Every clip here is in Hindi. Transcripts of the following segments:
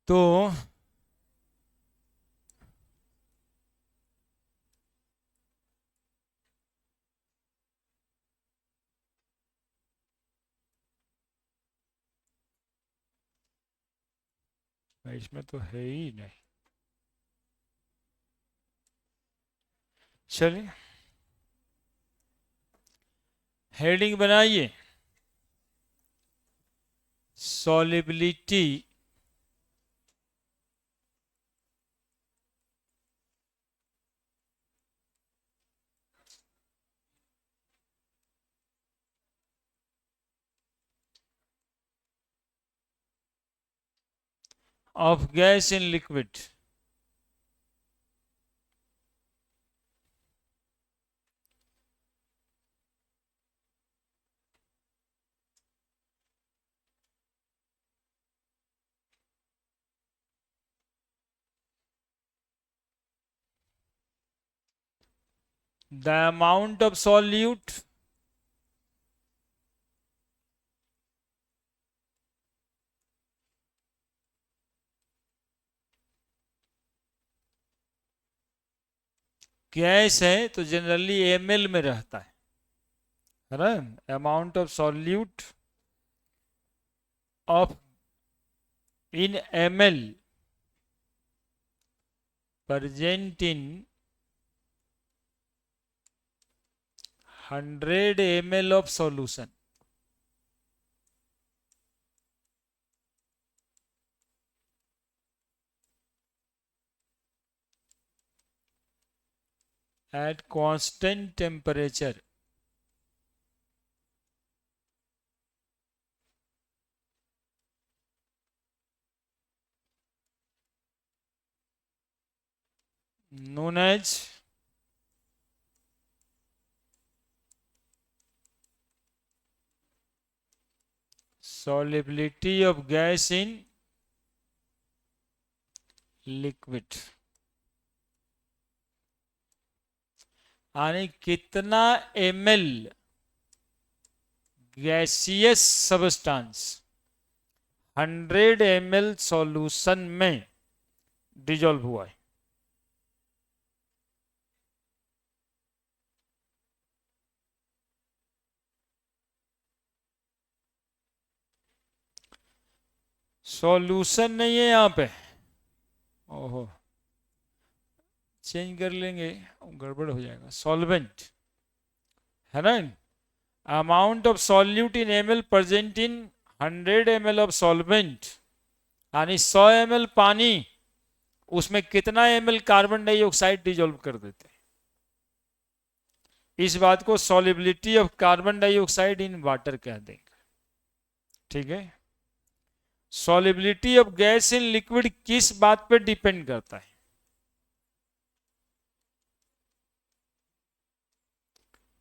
तो इसमें तो है ही नहीं। चलिए हेडिंग बनाइए, solubility of gas in liquid. The amount of solute gas है तो जनरली एमएल में रहता है ना। Amount of solute of in ML present in 100 ml of solution at constant temperature known as solubility of gas in liquid। यानी कितना ml gaseous substance 100 ml solution में डिजोल्व हुआ है। सॉल्यूशन नहीं है यहाँ पे, ओहो चेंज कर लेंगे, गड़बड़ हो जाएगा। सॉल्वेंट है ना। Amount of solute in M L present in 100 ml of solvent, यानी 100 ml पानी, उसमें कितना ml कार्बन डाइऑक्साइड डिजोल्व कर देते हैं। इस बात को solubility of carbon dioxide in water कह देंगे। ठीक है। Solubility of gas in liquid किस बात पर डिपेंड करता है?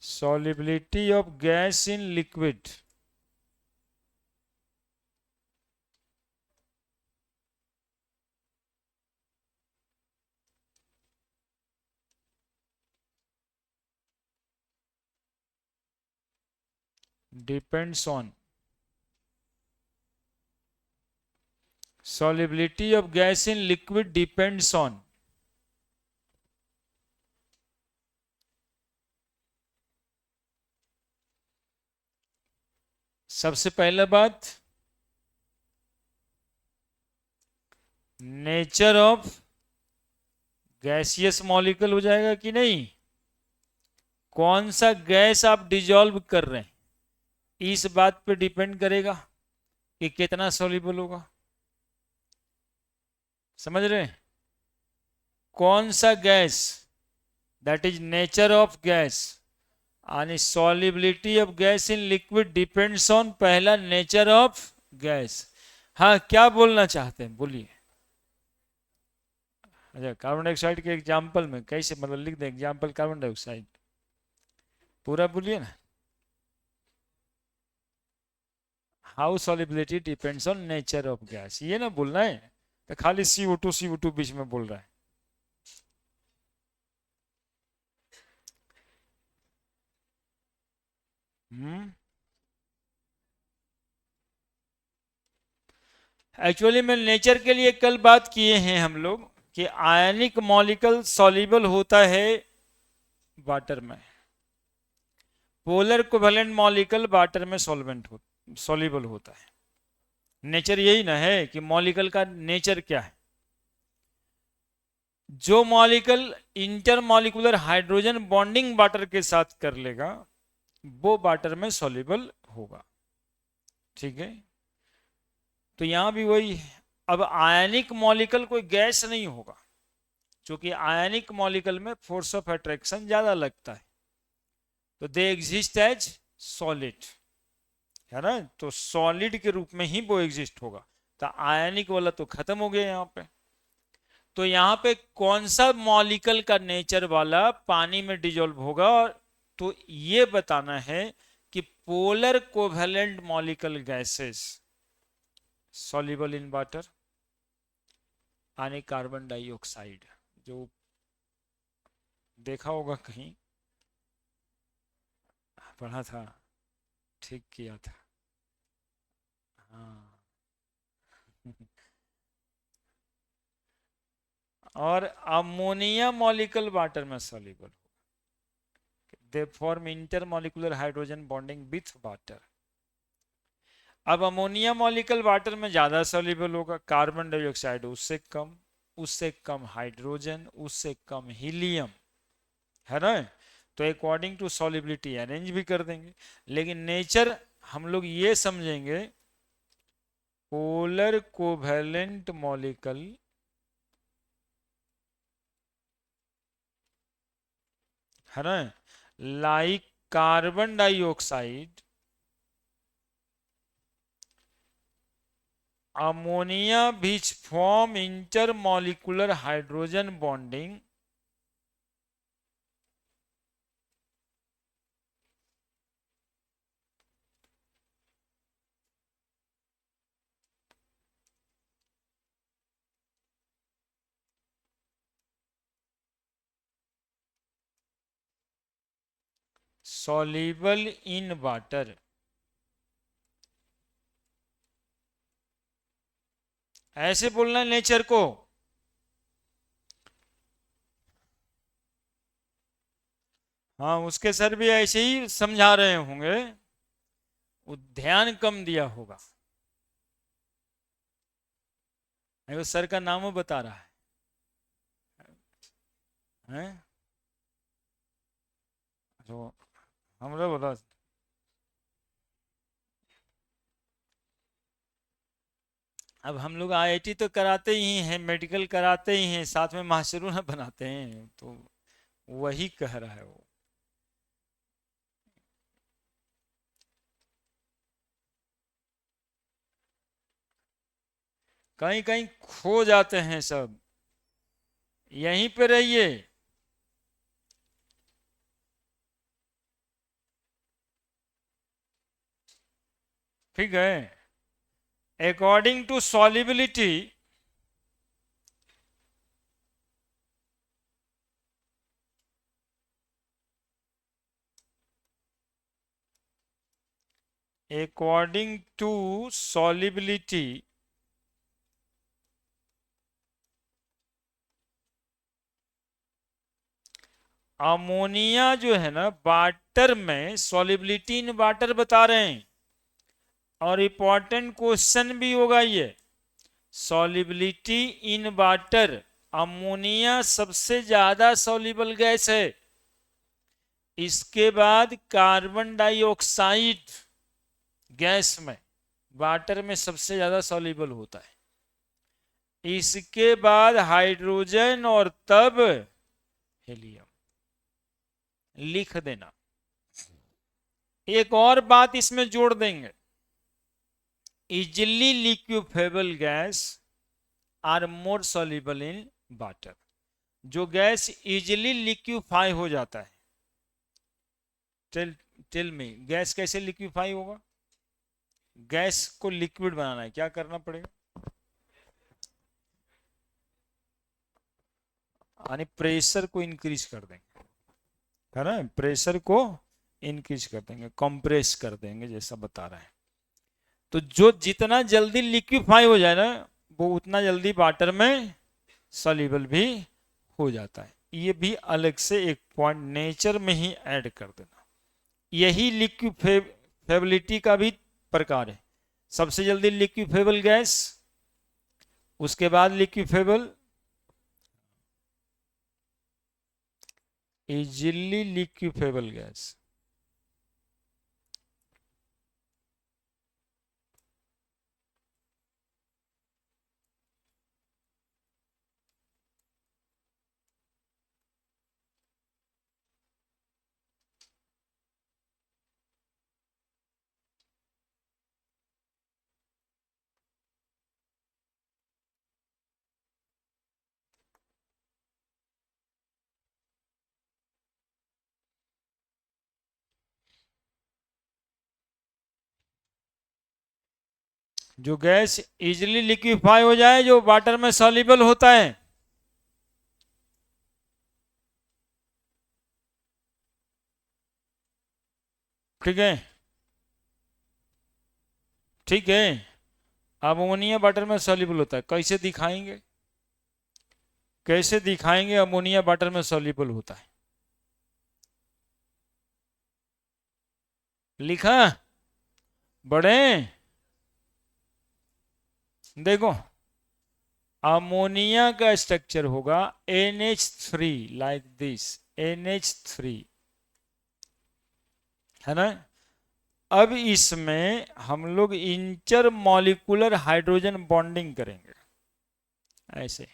Solubility of gas in liquid depends on, solubility of gas in liquid depends on सबसे पहला बात नेचर ऑफ गैसियस मॉलिक्यूल हो जाएगा कि नहीं, कौन सा गैस आप डिजोल्व कर रहे हैं इस बात पे डिपेंड करेगा कि कितना सोल्यूबल होगा। समझ रहे हैं? कौन सा gas, that is nature of gas, यानी solubility of gas in liquid depends on पहला नेचर ऑफ गैस। हाँ क्या बोलना चाहते हैं बोलिए। अच्छा कार्बन डाइऑक्साइड के एग्जाम्पल में कैसे, मतलब लिख दें एग्जाम्पल कार्बन डाइऑक्साइड, पूरा बोलिए ना। How solubility depends on nature of gas, ये ना बोलना है तो खाली CO2 बीच में बोल रहा है। हम्म एक्चुअली में नेचर के लिए कल बात किए हैं हम लोग कि आयनिक मॉलिक्यूल सॉल्युबल होता है वाटर में, पोलर कोवेलेंट मॉलिक्यूल वाटर में सॉल्युबल होता है। नेचर यही ना है कि मॉलिक्यूल का नेचर क्या है। जो molecule intermolecular hydrogen bonding water के साथ कर लेगा वो वाटर में सॉल्युबल होगा। ठीक है, तो यहां भी वही है। अब आयनिक मॉलिक्यूल कोई गैस नहीं होगा, क्योंकि आयनिक मॉलिक्यूल में फोर्स ऑफ अट्रैक्शन ज्यादा लगता है, तो दे एग्जिस्ट एज सॉलिड, है ना। तो सॉलिड के रूप में ही वो एग्जिस्ट होगा। तो आयनिक वाला तो खत्म हो गया यहाँ पे। तो यहाँ पे कौन सा मॉलिक्यूल का नेचर वाला पानी में डिजोल्व होगा, तो ये बताना है कि polar covalent molecule gases soluble in water यानी कार्बन डाइऑक्साइड, जो देखा होगा कहीं, पढ़ा था, ठीक किया था। हाँ और अमोनिया मॉलिक्यूल वाटर में soluble, they form intermolecular hydrogen bonding with water. अब अमोनिया मॉलिक्यूल वाटर में ज्यादा सॉल्युबल होगा, कार्बन डाइऑक्साइड उससे कम हाइड्रोजन, उससे कम हीलियम, है ना। तो अकॉर्डिंग टू सॉल्युबिलिटी अरेंज भी कर देंगे। लेकिन नेचर हम लोग ये समझेंगे, पोलर कोवेलेंट मॉलिक्यूल है ना, like carbon dioxide, ammonia which form intermolecular hydrogen bonding soluble in water। ऐसे बोलना है नेचर को। हाँ, उसके सर भी ऐसे ही समझा रहे होंगे, वो ध्यान कम दिया होगा। वो सर का नाम वो बता रहा है? तो हमने बोला अब हम लोग आईआईटी तो कराते ही हैं, मेडिकल कराते ही हैं, साथ में मास्टरों ना बनाते हैं, तो वही कह रहा है वो। कहीं कहीं खो जाते हैं सब, यहीं पे रहिए। ठीक है, according to solubility according to solubility ammonia जो है ना वाटर में, सॉल्युबिलिटी इन वाटर बता रहे हैं, और इंपॉर्टेंट क्वेश्चन भी होगा ये, सॉल्युबिलिटी इन वाटर, अमोनिया सबसे ज्यादा सॉल्युबल गैस है, इसके बाद कार्बन डाइऑक्साइड गैस में, वाटर में सबसे ज्यादा सॉल्युबल होता है, इसके बाद हाइड्रोजन और तब हीलियम। लिख देना। एक और बात इसमें जोड़ देंगे, easily liquefiable gas are more soluble in water. जो गैस इजिली लिक्विफाई हो जाता है, टेल में गैस कैसे लिक्विफाई होगा? गैस को लिक्विड बनाना है, क्या करना पड़ेगा? यानी प्रेशर को इंक्रीज कर देंगे, है ना, प्रेशर को इंक्रीज कर देंगे, कंप्रेस कर देंगे, जैसा बता रहे हैं। तो जो जितना जल्दी लिक्विफाई हो जाए ना, वो उतना जल्दी वाटर में सॉल्युबल भी हो जाता है। ये भी अलग से एक पॉइंट नेचर में ही ऐड कर देना। यही लिक्विफेबिलिटी का भी प्रकार है। सबसे जल्दी लिक्विफेबल गैस, उसके बाद लिक्विफेबल, इजिली लिक्विफेबल गैस। जो गैस इजिली लिक्विफाई हो जाए, जो वाटर में सॉल्युबल होता है, ठीक है, ठीक है। अमोनिया वाटर में सॉल्युबल होता है, कैसे दिखाएंगे, कैसे दिखाएंगे अमोनिया वाटर में सॉल्युबल होता है? लिखा बड़े, देखो अमोनिया का स्ट्रक्चर होगा NH3 लाइक दिस, NH3, है ना। अब इसमें हम लोग इंटर मॉलिक्यूलर हाइड्रोजन बॉन्डिंग करेंगे ऐसे,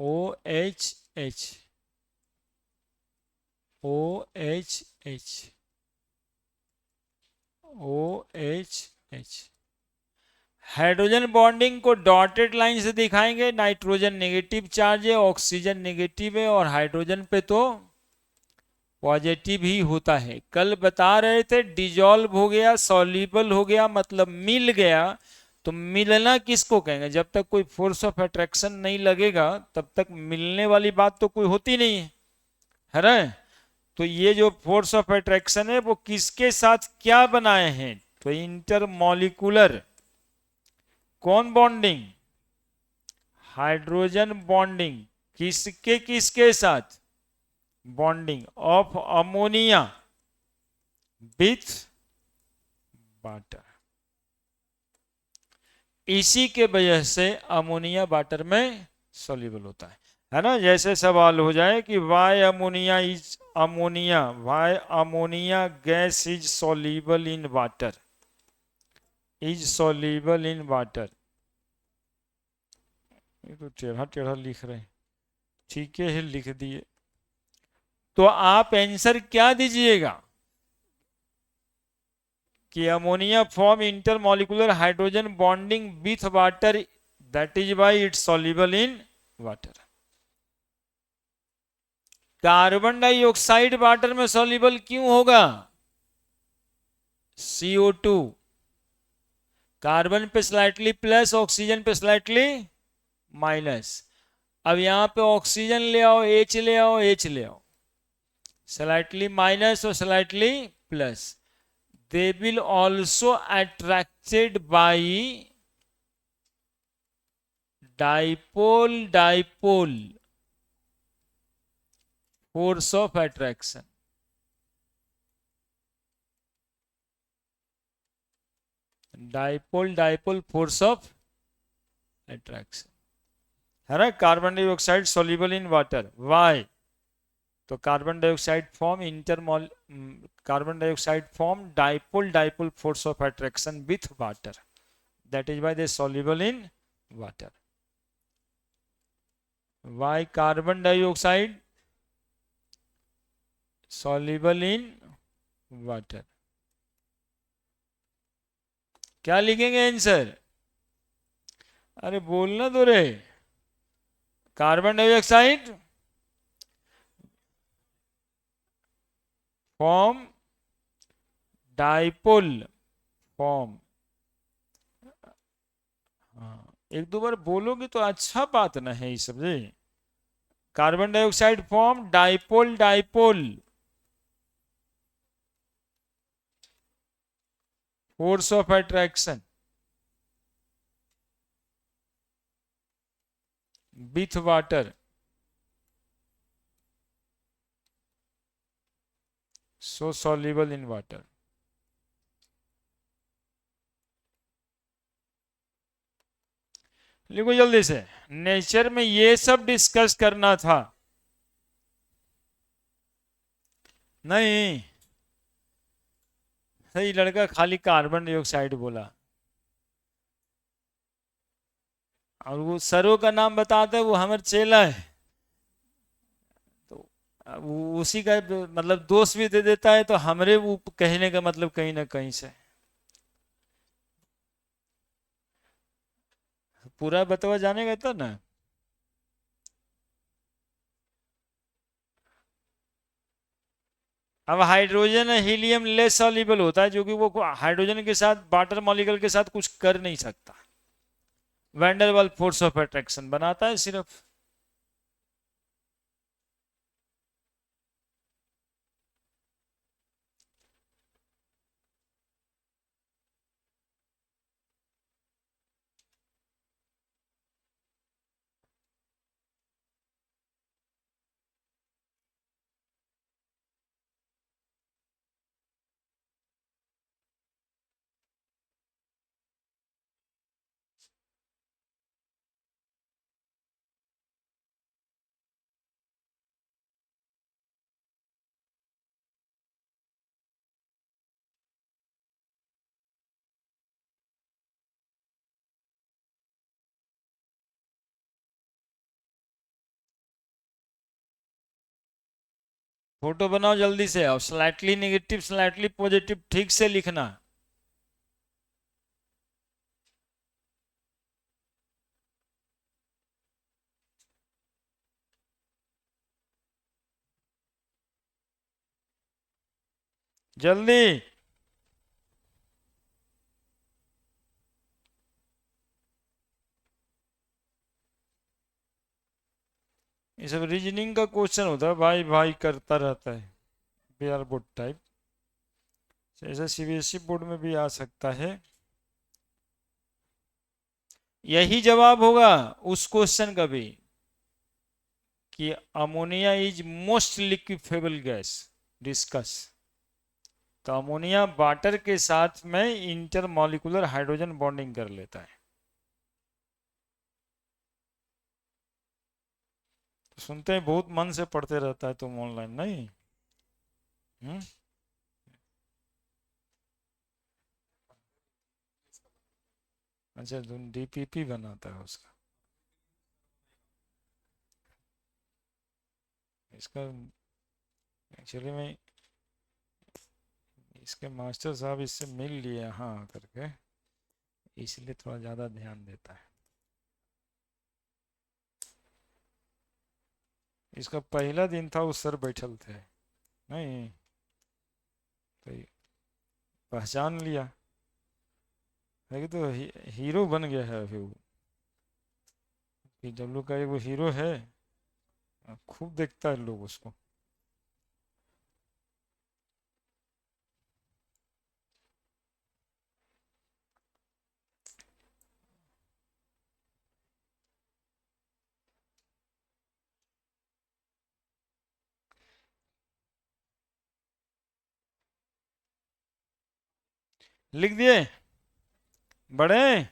OH, OH, OH। Hydrogen bonding को डॉटेड लाइन से दिखाएंगे। नाइट्रोजन नेगेटिव चार्ज है, ऑक्सीजन नेगेटिव है, और हाइड्रोजन पे तो पॉजिटिव ही होता है। कल बता रहे थे डिजॉल्व हो गया, सॉल्युबल हो गया, मतलब मिल गया। तो मिलना किसको कहेंगे? जब तक कोई फोर्स ऑफ अट्रैक्शन नहीं लगेगा तब तक मिलने वाली बात तो कोई होती नहीं है ना। तो ये जो फोर्स ऑफ अट्रैक्शन है वो किसके साथ क्या बनाए हैं? तो इंटरमॉलिक्यूलर कौन बॉन्डिंग? Hydrogen bonding. किसके किसके साथ? Bonding of ammonia with water. इसी के वजह से अमोनिया वाटर में सॉल्युबल होता है ना। जैसे सवाल हो जाए कि why ammonia is ammonia, why ammonia gas is soluble in water, is soluble in water. ये तो टेढ़ा टेढ़ा लिख रहे हैं, ठीक है लिख दिए। तो आप आंसर क्या दीजिएगा कि ammonia form intermolecular hydrogen bonding with water, that is why it's soluble in water. Carbon dioxide water में सॉल्युबल क्यों होगा? CO2, कार्बन पे स्लाइटली प्लस, ऑक्सीजन पे स्लाइटली माइनस। अब यहां पे ऑक्सीजन ले आओ, H ले आओ, H ले आओ, स्लाइटली माइनस और slightly plus. they will also attracted by dipole force of attraction। Dipole force of attraction, है ना। Carbon dioxide soluble in water, why? तो carbon dioxide form carbon dioxide form dipole force of attraction with water, that is why they soluble in water. Why carbon dioxide soluble in water. क्या लिखेंगे आंसर? अरे बोलना तो रे। Carbon dioxide form dipole form. हाँ, एक दो बार बोलोगे तो अच्छा बात ना है ये सब जी। Carbon dioxide form dipole dipole, force of attraction with water, so soluble in water. लिखो जल्दी से, नेचर में ये सब डिस्कस करना था। नहीं, सही लड़का खाली कार्बन डाइऑक्साइड बोला, और वो सरो का नाम बताता है, वो हमारे चेला है, तो वो उसी का मतलब दोष भी दे देता है, तो हमरे वो कहने का मतलब कहीं ना कहीं से पूरा बतवा जानेगा तो ना। अब हाइड्रोजन हीलियम लेस सॉल्युबल होता है, जो कि वो हाइड्रोजन के साथ वाटर मॉलिक्यूल के साथ कुछ कर नहीं सकता, वैंडरवाल फोर्स ऑफ अट्रैक्शन बनाता है सिर्फ। फोटो बनाओ जल्दी से, और स्लाइटली नेगेटिव स्लाइटली पॉजिटिव ठीक से लिखना। जल्दी। ये सब रीजनिंग का क्वेश्चन होता है, भाई भाई करता रहता है, बिहार बोर्ड टाइप, जैसे सीबीएसई बोर्ड में भी आ सकता है। यही जवाब होगा उस क्वेश्चन का भी, कि ammonia is most liquefiable gas, discuss. तो अमोनिया वाटर के साथ में इंटरमॉलिक्यूलर हाइड्रोजन बॉन्डिंग कर लेता है। तो सुनते हैं, बहुत मन से पढ़ते रहता है तुम ऑनलाइन, नहीं? हम्म। अच्छा, तुम डीपीपी बनाता है उसका, इसका एक्चुअली में इसके मास्टर साहब इससे मिल लिए यहाँ करके, इसलिए थोड़ा ज़्यादा ध्यान देता है। इसका पहला दिन था, उस सर बैठल थे, नहीं तो पहचान लिया है कि, तो हीरो बन गया है अभी वो, पीडब्ल्यू का एक वो हीरो है, खूब देखता है लोग उसको। लिख दिए? बड़े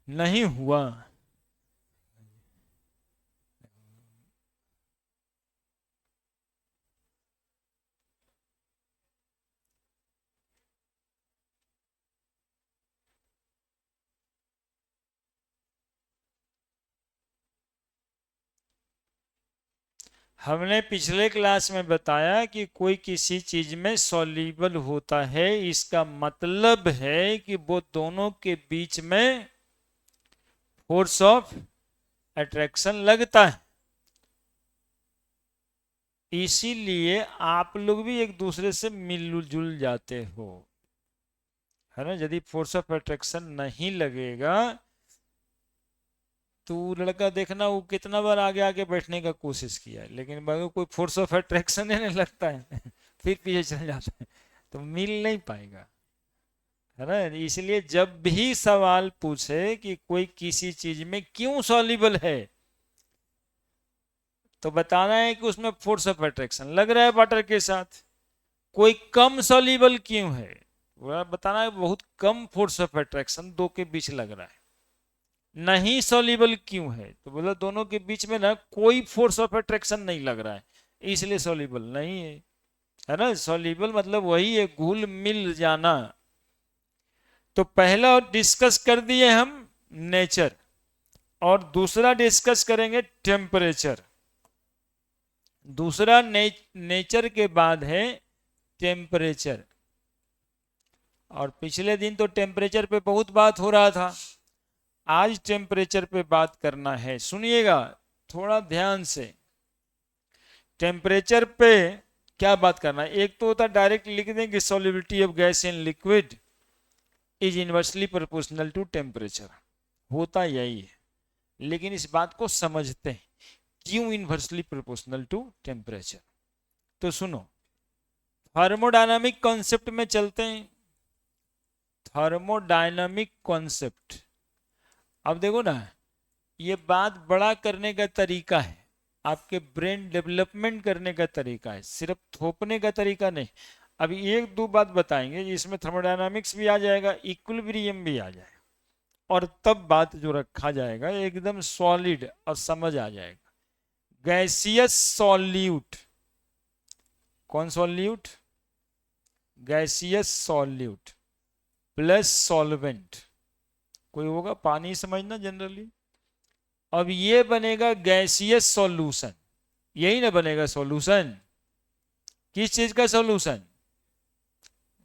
नहीं हुआ। हमने पिछले क्लास में बताया कि कोई किसी चीज में सॉल्युबल होता है, इसका मतलब है कि वो दोनों के बीच में फोर्स ऑफ अट्रैक्शन लगता है। इसीलिए आप लोग भी एक दूसरे से मिलजुल जाते हो, है ना? यदि फोर्स ऑफ अट्रैक्शन नहीं लगेगा तो वो लड़का देखना वो कितना बार आगे आगे बैठने का कोशिश किया है, लेकिन अगर कोई फोर्स ऑफ अट्रैक्शन ही नहीं लगता है फिर पीछे चल जाता है, तो मिल नहीं पाएगा, है ना। इसलिए जब भी सवाल पूछे कि कोई किसी चीज में क्यों सॉल्युबल है, तो बताना है कि उसमें फोर्स ऑफ अट्रैक्शन लग रहा है वाटर के साथ। कोई कम सॉल्युबल क्यों है, वह बताना है बहुत कम फोर्स ऑफ अट्रैक्शन दो के बीच लग रहा है। नहीं सॉल्युबल क्यों है, तो बोला दोनों के बीच में ना कोई फोर्स ऑफ अट्रैक्शन नहीं लग रहा है, इसलिए सॉल्युबल नहीं है ना। सॉल्युबल मतलब वही है, घुल मिल जाना। तो पहला डिस्कस कर दिए हम नेचर, और दूसरा डिस्कस करेंगे टेम्परेचर। दूसरा नेचर के बाद है टेम्परेचर। और पिछले दिन तो टेम्परेचर पे बहुत बात हो रहा था, आज टेम्परेचर पे बात करना है। सुनिएगा थोड़ा ध्यान से। टेम्परेचर पे क्या बात करना है, एक तो होता डायरेक्ट लिख देंगे solubility of gas in liquid is inversely proportional to temperature, होता यही है। लेकिन इस बात को समझते हैं क्यों इनवर्सली प्रोपोर्शनल टू टेम्परेचर। तो सुनो, थर्मोडायनामिक कॉन्सेप्ट में चलते हैं। थर्मोडायनामिक कॉन्सेप्ट, अब देखो ना, ये बात बड़ा करने का तरीका है, आपके ब्रेन डेवलपमेंट करने का तरीका है, सिर्फ थोपने का तरीका नहीं। अभी एक दो बात बताएंगे जिसमें थर्मोडायनामिक्स भी आ जाएगा, इक्विलिब्रियम भी आ जाएगा, और तब बात जो रखा जाएगा एकदम सॉलिड और समझ आ जाएगा। गैसियस सॉल्यूट, कौन solute, gaseous solute plus solvent, कोई होगा पानी समझना जनरली। अब ये बनेगा गैसियस सॉल्यूशन, यही ना बनेगा सॉल्यूशन। किस चीज का सॉल्यूशन,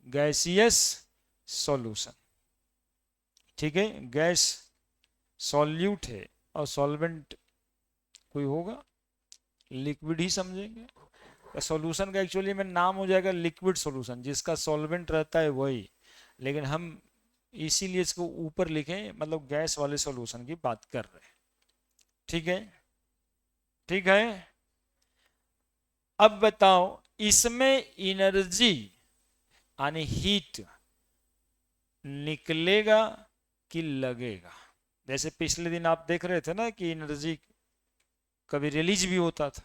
गैसियस सॉल्यूशन, ठीक है। गैस सॉल्यूट है और सॉल्वेंट कोई होगा, लिक्विड ही समझेंगे। सॉल्यूशन का एक्चुअली में नाम हो जाएगा लिक्विड सॉल्यूशन, जिसका सॉल्वेंट रहता है वही, लेकिन हम इसीलिए इसको ऊपर लिखें, मतलब गैस वाले सॉल्यूशन की बात कर रहे हैं, ठीक है। ठीक है, अब बताओ इसमें एनर्जी यानी हीट निकलेगा कि लगेगा। जैसे पिछले दिन आप देख रहे थे ना कि एनर्जी कभी रिलीज भी होता था,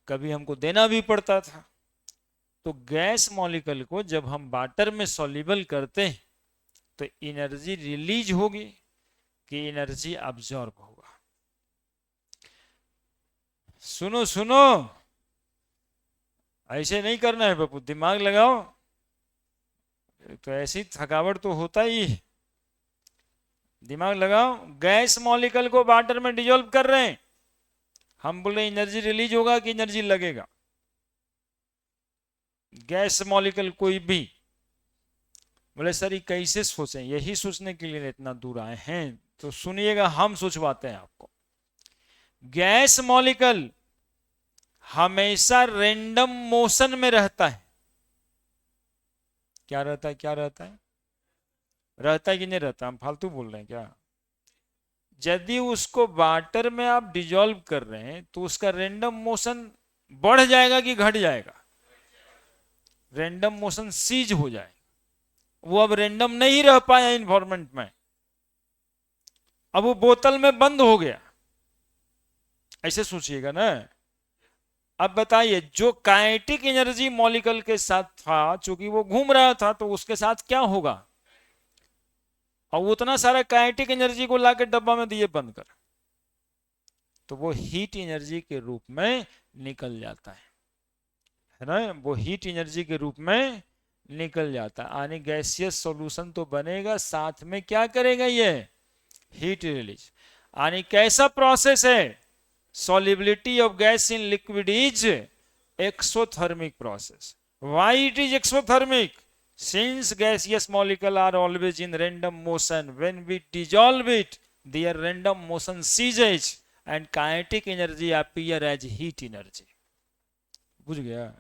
कभी हमको देना भी पड़ता था। तो गैस मॉलिक्यूल को जब हम वाटर में सॉल्युबल करते हैं तो एनर्जी रिलीज होगी कि एनर्जी अब्जॉर्ब होगा। सुनो सुनो, ऐसे नहीं करना है बापू, दिमाग लगाओ, तो ऐसी थकावट तो होता ही है। दिमाग लगाओ, गैस मॉलिक्यूल को वाटर में डिजोल्व कर रहे हैं, हम बोल रहे एनर्जी रिलीज होगा कि एनर्जी लगेगा। गैस मॉलिक्यूल कोई भी, बोले सर ये कैसे सोचें, यही सोचने के लिए इतना दूर आए हैं, तो सुनिएगा हम सोचवाते हैं आपको। गैस मॉलिक्यूल हमेशा रैंडम मोशन में रहता है। क्या रहता है, क्या रहता है, रहता है कि नहीं रहता, हम फालतू बोल रहे हैं क्या। यदि उसको वाटर में आप डिजोल्व कर रहे हैं तो उसका रैंडम मोशन बढ़ जाएगा कि घट जाएगा, रैंडम मोशन सीज हो जाए, वो अब रैंडम नहीं रह पाया इन्वायरमेंट में, अब वो बोतल में बंद हो गया। ऐसे सोचिएगा ना। अब बताइए जो काइनेटिक एनर्जी मॉलिक्यूल के साथ था, चूंकि वो घूम रहा था, तो उसके साथ क्या होगा, और उतना सारा काइनेटिक एनर्जी को लाके डब्बा में दिए बंद कर, तो वो हीट एनर्जी के रूप में निकल जाता है ना, वो हीट एनर्जी के रूप में निकल जाता है। यानी गैसियस सॉल्यूशन तो बनेगा, साथ में क्या करेगा ये, हीट रिलीज। यानी कैसा प्रोसेस है, solubility of gas in liquid is exothermic process. Why it is exothermic? Since gaseous molecules are always in random motion, when we dissolve it, their random motion ceases and kinetic energy appear as heat energy. बुझ गया,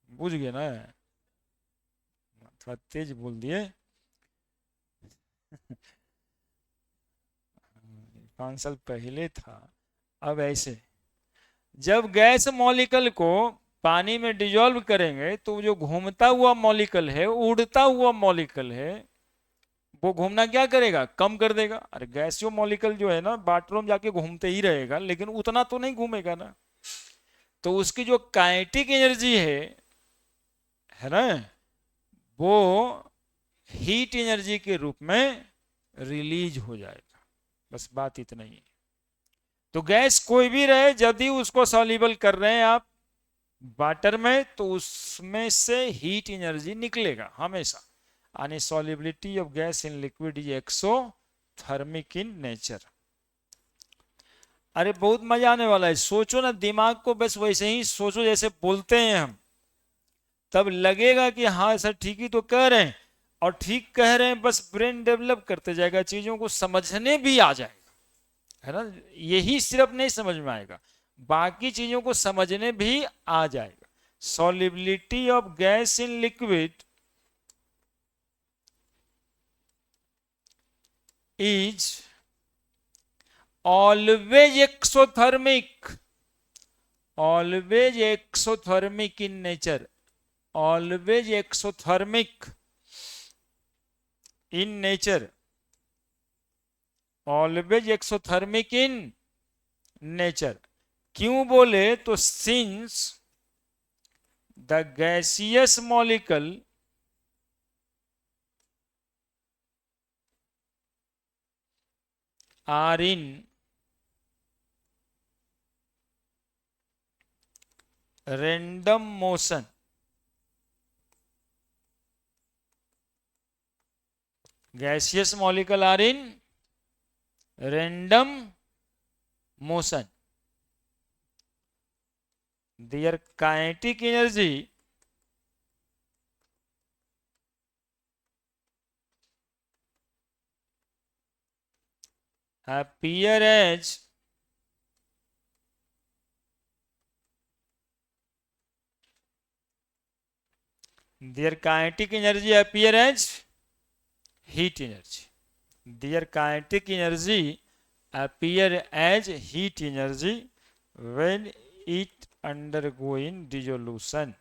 बुझ गया ना, थोड़ा तेज बोल दिए 5 साल पहले था। अब ऐसे जब गैस मॉलिक्यूल को पानी में डिजोल्व करेंगे तो जो घूमता हुआ मॉलिक्यूल है, उड़ता हुआ मॉलिक्यूल है, वो घूमना क्या करेगा, कम कर देगा। अरे गैसियो मॉलिक्यूल जो है ना, बाथरूम जाके घूमते ही रहेगा, लेकिन उतना तो नहीं घूमेगा ना। तो उसकी जो काइनेटिक एनर्जी है ना, वो हीट एनर्जी के रूप में रिलीज हो जाएगा। बस बात इतना ही है। तो गैस कोई भी रहे, यदि उसको सॉल्युबल कर रहे हैं आप वाटर में, तो उसमें से हीट एनर्जी निकलेगा हमेशा। यानी solubility of gas in liquid is exothermic in nature. अरे बहुत मजा आने वाला है। सोचो ना, दिमाग को बस वैसे ही सोचो जैसे बोलते हैं हम, तब लगेगा कि हाँ सर ठीक ही तो कह रहे हैं। और ठीक कह रहे हैं, बस ब्रेन डेवलप करते जाएगा, चीजों को समझने भी आ जाएगा, है ना। यही सिर्फ नहीं समझ में आएगा, बाकी चीजों को समझने भी आ जाएगा। Solubility of gas in liquid is always exothermic, always exothermic in nature, always exothermic in nature, always exothermic in nature. क्यों बोले तो since the gaseous molecule are in random motion, gaseous molecule are in random motion, their kinetic energy appear as their kinetic energy appear as heat energy, their kinetic energy appear as heat energy when it undergoing dissolution.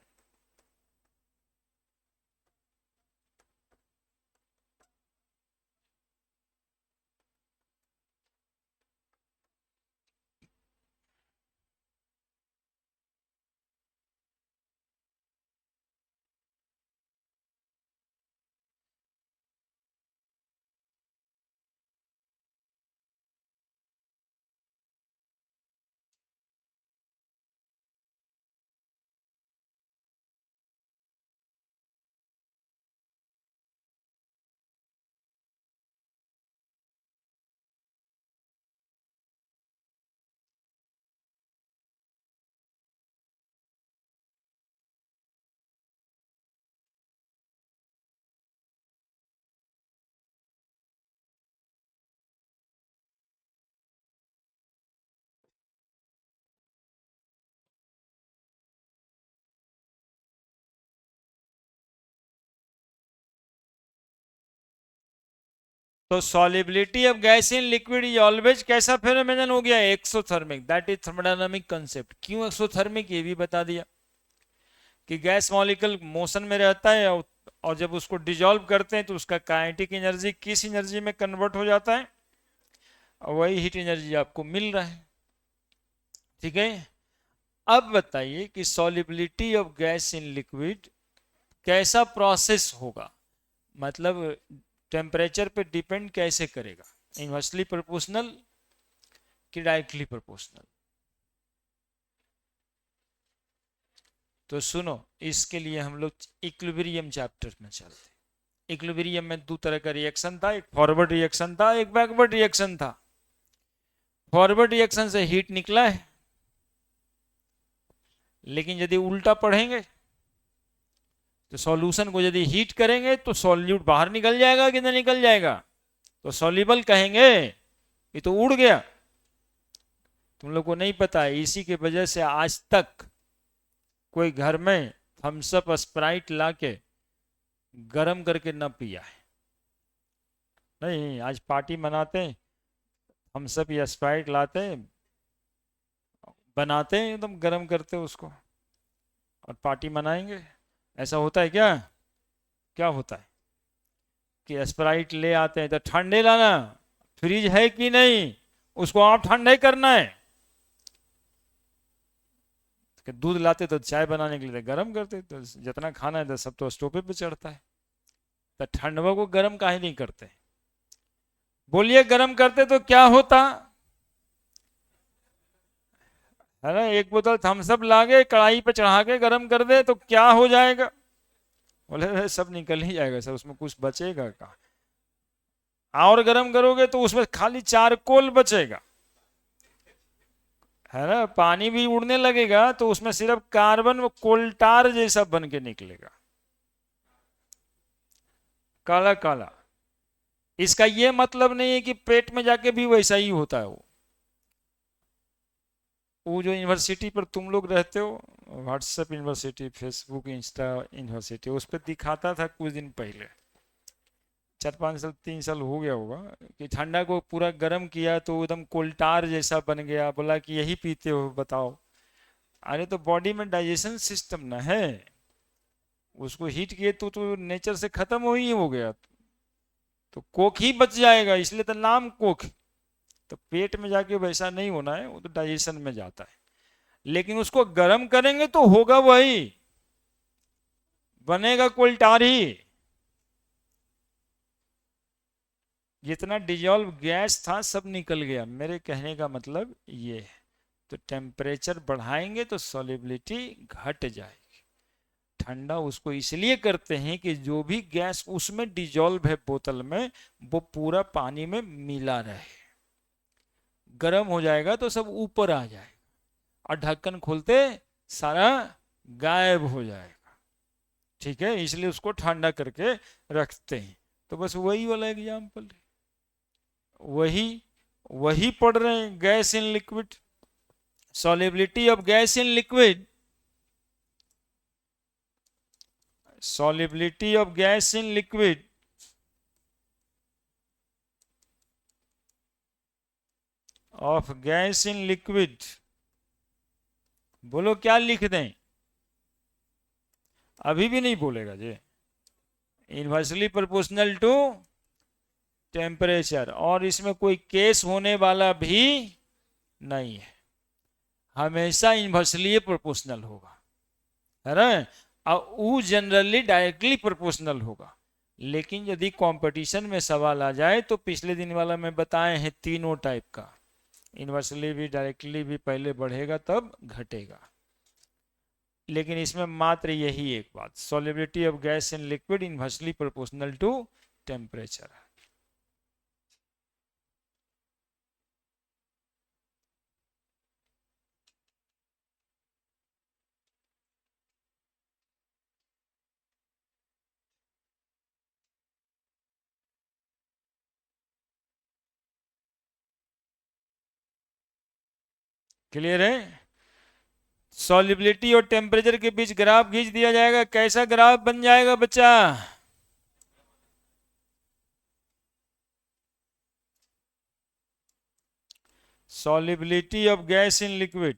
तो solubility of gas in liquid is always कैसा फेनोमेनन हो गया, exothermic, that is thermodynamic concept. क्यों एक्सोथर्मिक, ये भी बता दिया कि गैस मॉलिक्यूल मोशन में रहता है, और जब उसको डिजोल्व करते हैं तो उसका काइनेटिक एनर्जी किस एनर्जी में कन्वर्ट हो जाता है, और वही हीट एनर्जी आपको मिल रहा है। ठीक है, अब बताइए कि solubility of gas in liquid कैसा प्रोसेस होगा, मतलब टेम्परेचर पे डिपेंड कैसे करेगा, इनवर्सली प्रोपोर्शनल कि डायरेक्टली प्रोपोर्शनल। तो सुनो, इसके लिए हम लोग इक्विलिब्रियम चैप्टर में चलते हैं। इक्विलिब्रियम में दो तरह का रिएक्शन था, एक फॉरवर्ड रिएक्शन था, एक बैकवर्ड रिएक्शन था। फॉरवर्ड रिएक्शन से हीट निकला है, लेकिन यदि उल्टा पढ़ेंगे तो सॉल्यूशन को यदि हीट करेंगे तो सॉल्यूट बाहर निकल जाएगा कि नहीं निकल जाएगा, तो सॉल्युबल कहेंगे, ये तो उड़ गया। तुम लोग को नहीं पता है, इसी के वजह से आज तक कोई घर में थम्सअप स्प्राइट लाके गरम करके न पिया है। नहीं, आज पार्टी मनाते हैं, हम सब या स्प्राइट लाते हैं, बनाते हैं एकदम गर्म करते हैं उसको और पार्टी मनाएंगे, ऐसा होता है क्या? क्या होता है कि स्प्राइट ले आते हैं तो ठंडे लाना, फ्रिज है कि नहीं उसको आप ठंडे करना है। कि दूध लाते तो चाय बनाने के लिए तो गर्म करते, तो जितना खाना है तो सब तो स्टोव पे चढ़ता है, तो ठंडवा को गर्म काहे नहीं करते? बोलिए गर्म करते तो क्या होता? है ना, एक बोतल थम्सअप लागे कढ़ाई पे चढ़ा के गर्म कर दे तो क्या हो जाएगा? बोले "अरे, सब निकल ही जाएगा सर, उसमें कुछ बचेगा का? और गर्म करोगे तो उसमें खाली चारकोल बचेगा, है ना, पानी भी उड़ने लगेगा तो उसमें सिर्फ कार्बन व कोल्टार जैसा बन के निकलेगा, काला काला। इसका ये मतलब नहीं है कि पेट में जाके भी वैसा ही होता है। वो जो यूनिवर्सिटी पर तुम लोग रहते हो, WhatsApp university, Facebook, Insta university, उस पर दिखाता था कुछ दिन पहले, 4-5 साल 3 साल हो गया होगा, कि ठंडा को पूरा गर्म किया तो एकदम कोल्टार जैसा बन गया, बोला कि यही पीते हो बताओ। अरे तो बॉडी में डाइजेशन सिस्टम ना है, उसको हीट किए तो नेचर से खत्म हो ही हो गया, तो कोक ही बच जाएगा, इसलिए तो नाम कोक। तो पेट में जाके वैसा नहीं होना है, वो तो डाइजेशन में जाता है, लेकिन उसको गर्म करेंगे तो होगा वही, बनेगा कोल्टार ही। जितना डिजॉल्व गैस था सब निकल गया, मेरे कहने का मतलब ये है। तो टेम्परेचर बढ़ाएंगे तो सॉलिबिलिटी घट जाएगी। ठंडा उसको इसलिए करते हैं कि जो भी गैस उसमें डिजॉल्व है बोतल में, वो पूरा पानी में मिला रहे। गर्म हो जाएगा तो सब ऊपर आ जाएगा और ढक्कन खोलते सारा गायब हो जाएगा। ठीक है, इसलिए उसको ठंडा करके रखते हैं। तो बस वही वाला एग्जाम्पल है, वही वही पढ़ रहे हैं, gas in liquid, solubility of gas in liquid, solubility of gas in liquid, of gas in liquid। बोलो क्या लिख दें? अभी भी नहीं बोलेगा जी। इनवर्सली प्रोपोर्शनल टू टेम्परेचर, और इसमें कोई केस होने वाला भी नहीं है, हमेशा इनवर्सली प्रोपोर्शनल होगा, है ना। और वो जनरली डायरेक्टली प्रोपोर्शनल होगा, लेकिन यदि कंपटीशन में सवाल आ जाए तो पिछले दिन वाला मैं बताए हैं तीनों टाइप का, इनवर्सली भी डायरेक्टली भी, पहले बढ़ेगा तब घटेगा। लेकिन इसमें मात्र यही एक बात, solubility of gas in liquid inversely proportional to temperature. Clear है? सॉलिबिलिटी और टेम्परेचर के बीच ग्राफ खींच दिया जाएगा, कैसा ग्राफ बन जाएगा बच्चा? Solubility of gas in liquid,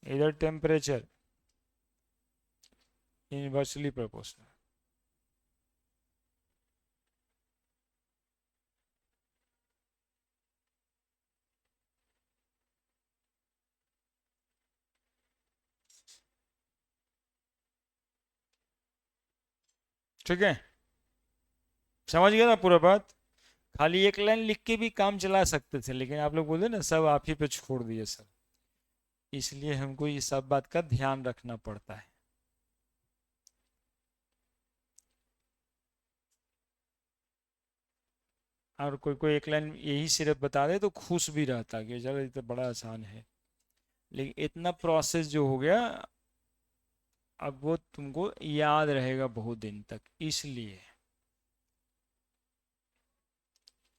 इधर टेम्परेचर, इनवर्सली प्रोपोर्शनल। ठीक है, समझ गया ना पूरा बात? खाली एक लाइन लिख के भी काम चला सकते थे, लेकिन आप लोग बोले ना सब आप ही पे छोड़ दिए सर, इसलिए हमको ये सब बात का ध्यान रखना पड़ता है। और कोई कोई एक लाइन यही सिर्फ बता दे तो खुश भी रहता कि चलो ये तो बड़ा आसान है, लेकिन इतना प्रोसेस जो हो गया, अब वो तुमको याद रहेगा बहुत दिन तक, इसलिए।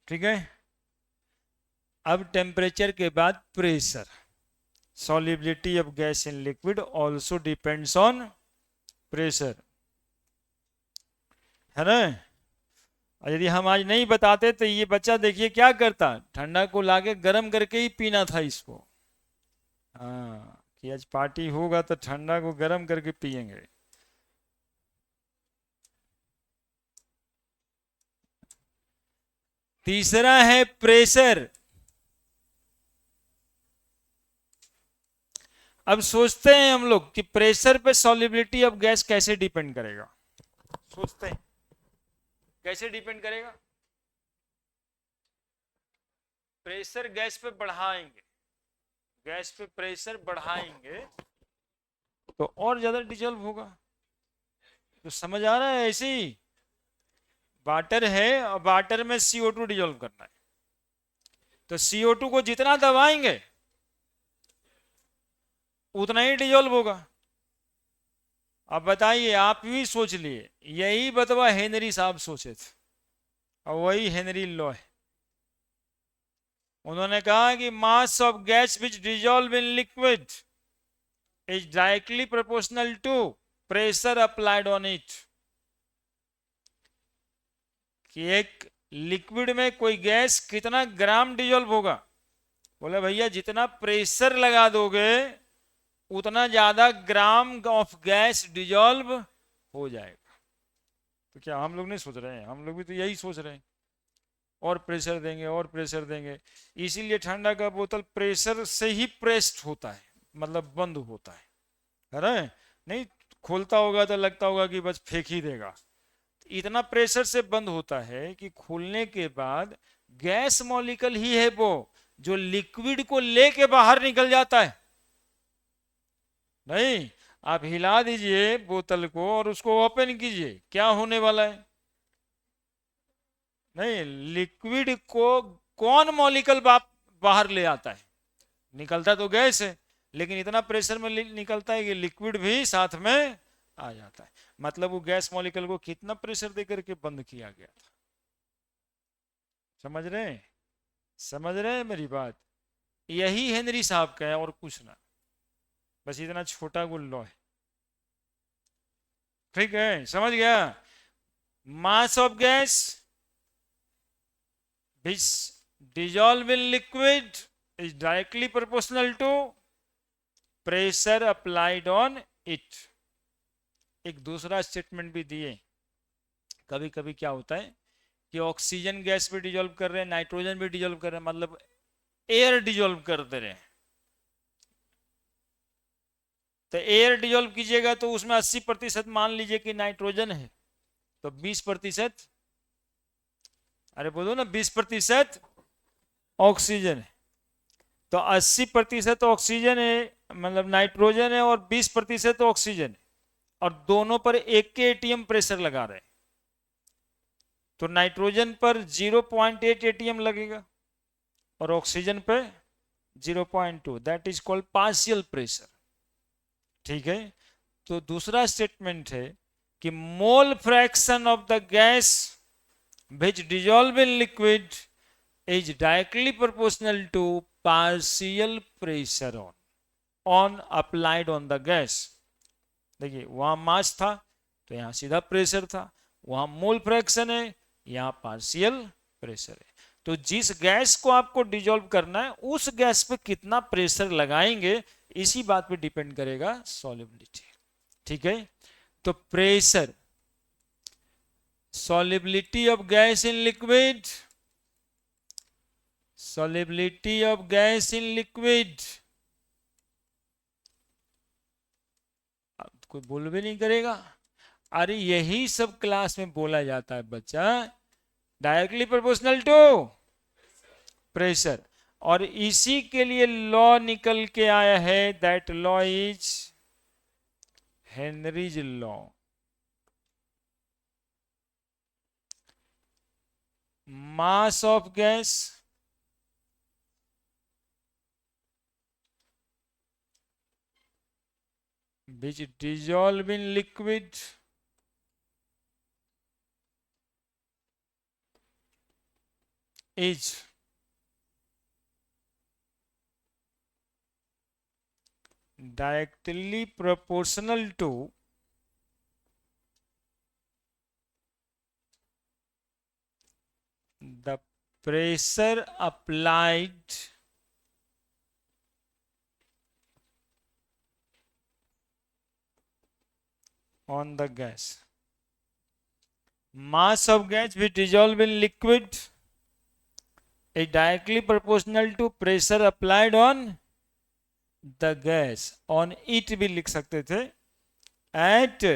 ठीक है, अब टेम्परेचर के बाद pressure, solubility of gas in liquid also depends on pressure, है ना। और यदि हम आज नहीं बताते तो ये बच्चा देखिए क्या करता, ठंडा को लाके गर्म करके ही पीना था इसको। हाँ, कि आज पार्टी होगा तो ठंडा को गर्म करके पियेंगे। तीसरा है प्रेशर। अब सोचते हैं हम लोग कि प्रेशर पे सॉल्युबिलिटी ऑफ गैस कैसे डिपेंड करेगा। सोचते हैं कैसे डिपेंड करेगा। प्रेशर गैस पे बढ़ाएंगे, गैस पे प्रेशर बढ़ाएंगे तो और ज्यादा डिजोल्व होगा। तो समझ आ रहा है। ऐसे ही वाटर है और वाटर में CO2 डिजोल्व करना है, तो CO2 को जितना दबाएंगे उतना ही डिजोल्व होगा। अब बताइए, आप भी सोच लिए, यही बतवा हेनरी साहब सोचे थे और वही हेनरी लॉ है। उन्होंने कहा कि mass of gas which dissolve in liquid is directly proportional to pressure applied on it. कि एक लिक्विड में कोई गैस कितना ग्राम डिजोल्व होगा, बोले भैया जितना प्रेशर लगा दोगे उतना ज्यादा ग्राम ऑफ गैस डिजोल्व हो जाएगा। तो क्या हम लोग नहीं सोच रहे हैं, हम लोग भी तो यही सोच रहे हैं, और प्रेशर देंगे और प्रेशर देंगे। इसीलिए ठंडा का बोतल प्रेशर से ही प्रेस्ड होता है, मतलब बंद होता है ना। नहीं खोलता होगा तो लगता होगा कि बस फेंक ही देगा। इतना प्रेशर से बंद होता है कि खोलने के बाद गैस मॉलिक्यूल ही है वो जो लिक्विड को लेके बाहर निकल जाता है। नहीं, आप हिला दीजिए बोतल को और उसको ओपन कीजिए, क्या होने वाला है। नहीं, लिक्विड को कौन मॉलिक्यूल बाहर ले आता है, निकलता तो गैस है, लेकिन इतना प्रेशर में निकलता है कि लिक्विड भी साथ में आ जाता है। मतलब वो गैस मॉलिक्यूल को कितना प्रेशर देकर के बंद किया गया था। समझ रहे हैं, समझ रहे हैं मेरी बात। यही हेनरी साहब का है और कुछ ना, बस इतना छोटा गुल्लो है। ठीक है, समझ गया। मास of gas which dissolve in liquid is directly proportional to pressure applied on it। एक दूसरा स्टेटमेंट भी दिए, कभी कभी क्या होता है कि ऑक्सीजन गैस भी डिजोल्व कर रहे हैं, नाइट्रोजन भी डिजोल्व कर रहे हैं, मतलब एयर डिजोल्व कर दे रहे हैं। तो एयर डिजोल्व कीजिएगा तो उसमें 80% मान लीजिए कि नाइट्रोजन है, तो 20%, अरे बोलो ना 20% ऑक्सीजन है। तो 80% ऑक्सीजन है, मतलब नाइट्रोजन है, और 20% ऑक्सीजन है, और दोनों पर एक के एटीएम प्रेशर लगा रहे हैं। तो नाइट्रोजन पर 0.8 एटीएम लगेगा और ऑक्सीजन पे 0.2, that is called partial pressure. ठीक है। तो दूसरा स्टेटमेंट है कि mole fraction of the gas which dissolve in liquid is directly proportional to partial pressure on applied on the gas. देखिए वहां मास था तो यहां सीधा प्रेशर था, वहां मोल फ्रैक्शन है, यहां पार्शियल प्रेशर है। तो जिस गैस को आपको डिजोल्व करना है उस गैस पे कितना प्रेशर लगाएंगे, इसी बात पे डिपेंड करेगा सॉल्युबिलिटी। ठीक है। तो pressure, solubility of gas in liquid, solubility of gas in liquid, कोई बोल भी नहीं करेगा। अरे यही सब क्लास में बोला जाता है बच्चा, डायरेक्टली प्रोपोर्शनल टू प्रेशर। और इसी के लिए लॉ निकल के आया है, that law is Henry's law. Mass of gas which dissolve in liquid is directly proportional to the pressure applied on the gas. Mass of gas which dissolve in liquid is directly proportional to pressure applied on the gas. On it भी लिख सकते थे at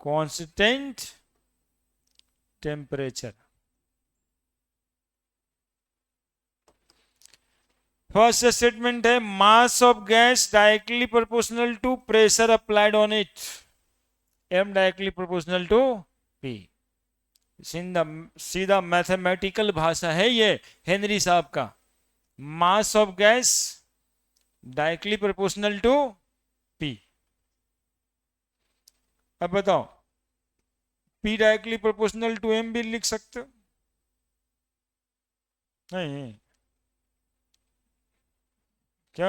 constant temperature. First statement है mass of gas directly proportional to pressure applied on it, M directly proportional to P. सीधा मैथमेटिकल भाषा है ये हेनरी साहब का। Mass of gas directly proportional to P. अब बताओ P directly proportional to M भी लिख सकते हो? नहीं, क्या?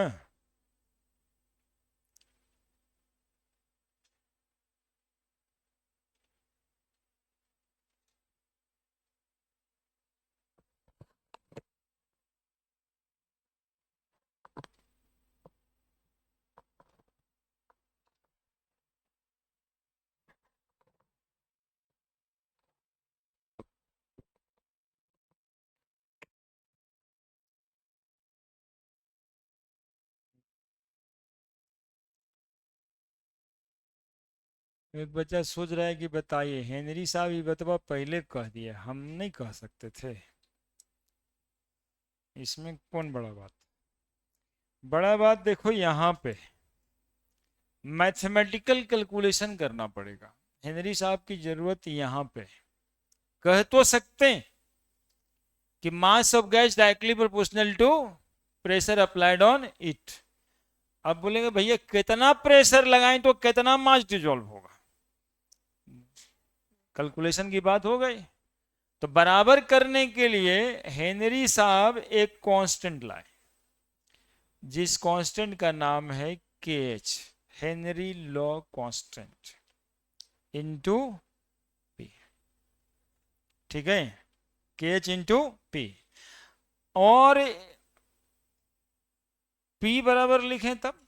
एक बच्चा सोच रहा है कि बताइए हेनरी साहब ये बतवा पहले कह दिए, हम नहीं कह सकते थे? इसमें कौन बड़ा बात? बड़ा बात देखो यहाँ पे मैथमेटिकल कैलकुलेशन करना पड़ेगा। हेनरी साहब की जरूरत यहाँ पे। कह तो सकते हैं कि mass of gas directly proportional to pressure applied on it. अब बोलेंगे भैया कितना प्रेशर लगाएं तो कितना मास डिजोल्व होगा, कैलकुलेशन की बात हो गई। तो बराबर करने के लिए हेनरी साहब एक कांस्टेंट लाए जिस कांस्टेंट का नाम है के H, Henry law constant into P. ठीक है, के एच इंटू पी। और पी बराबर लिखें तब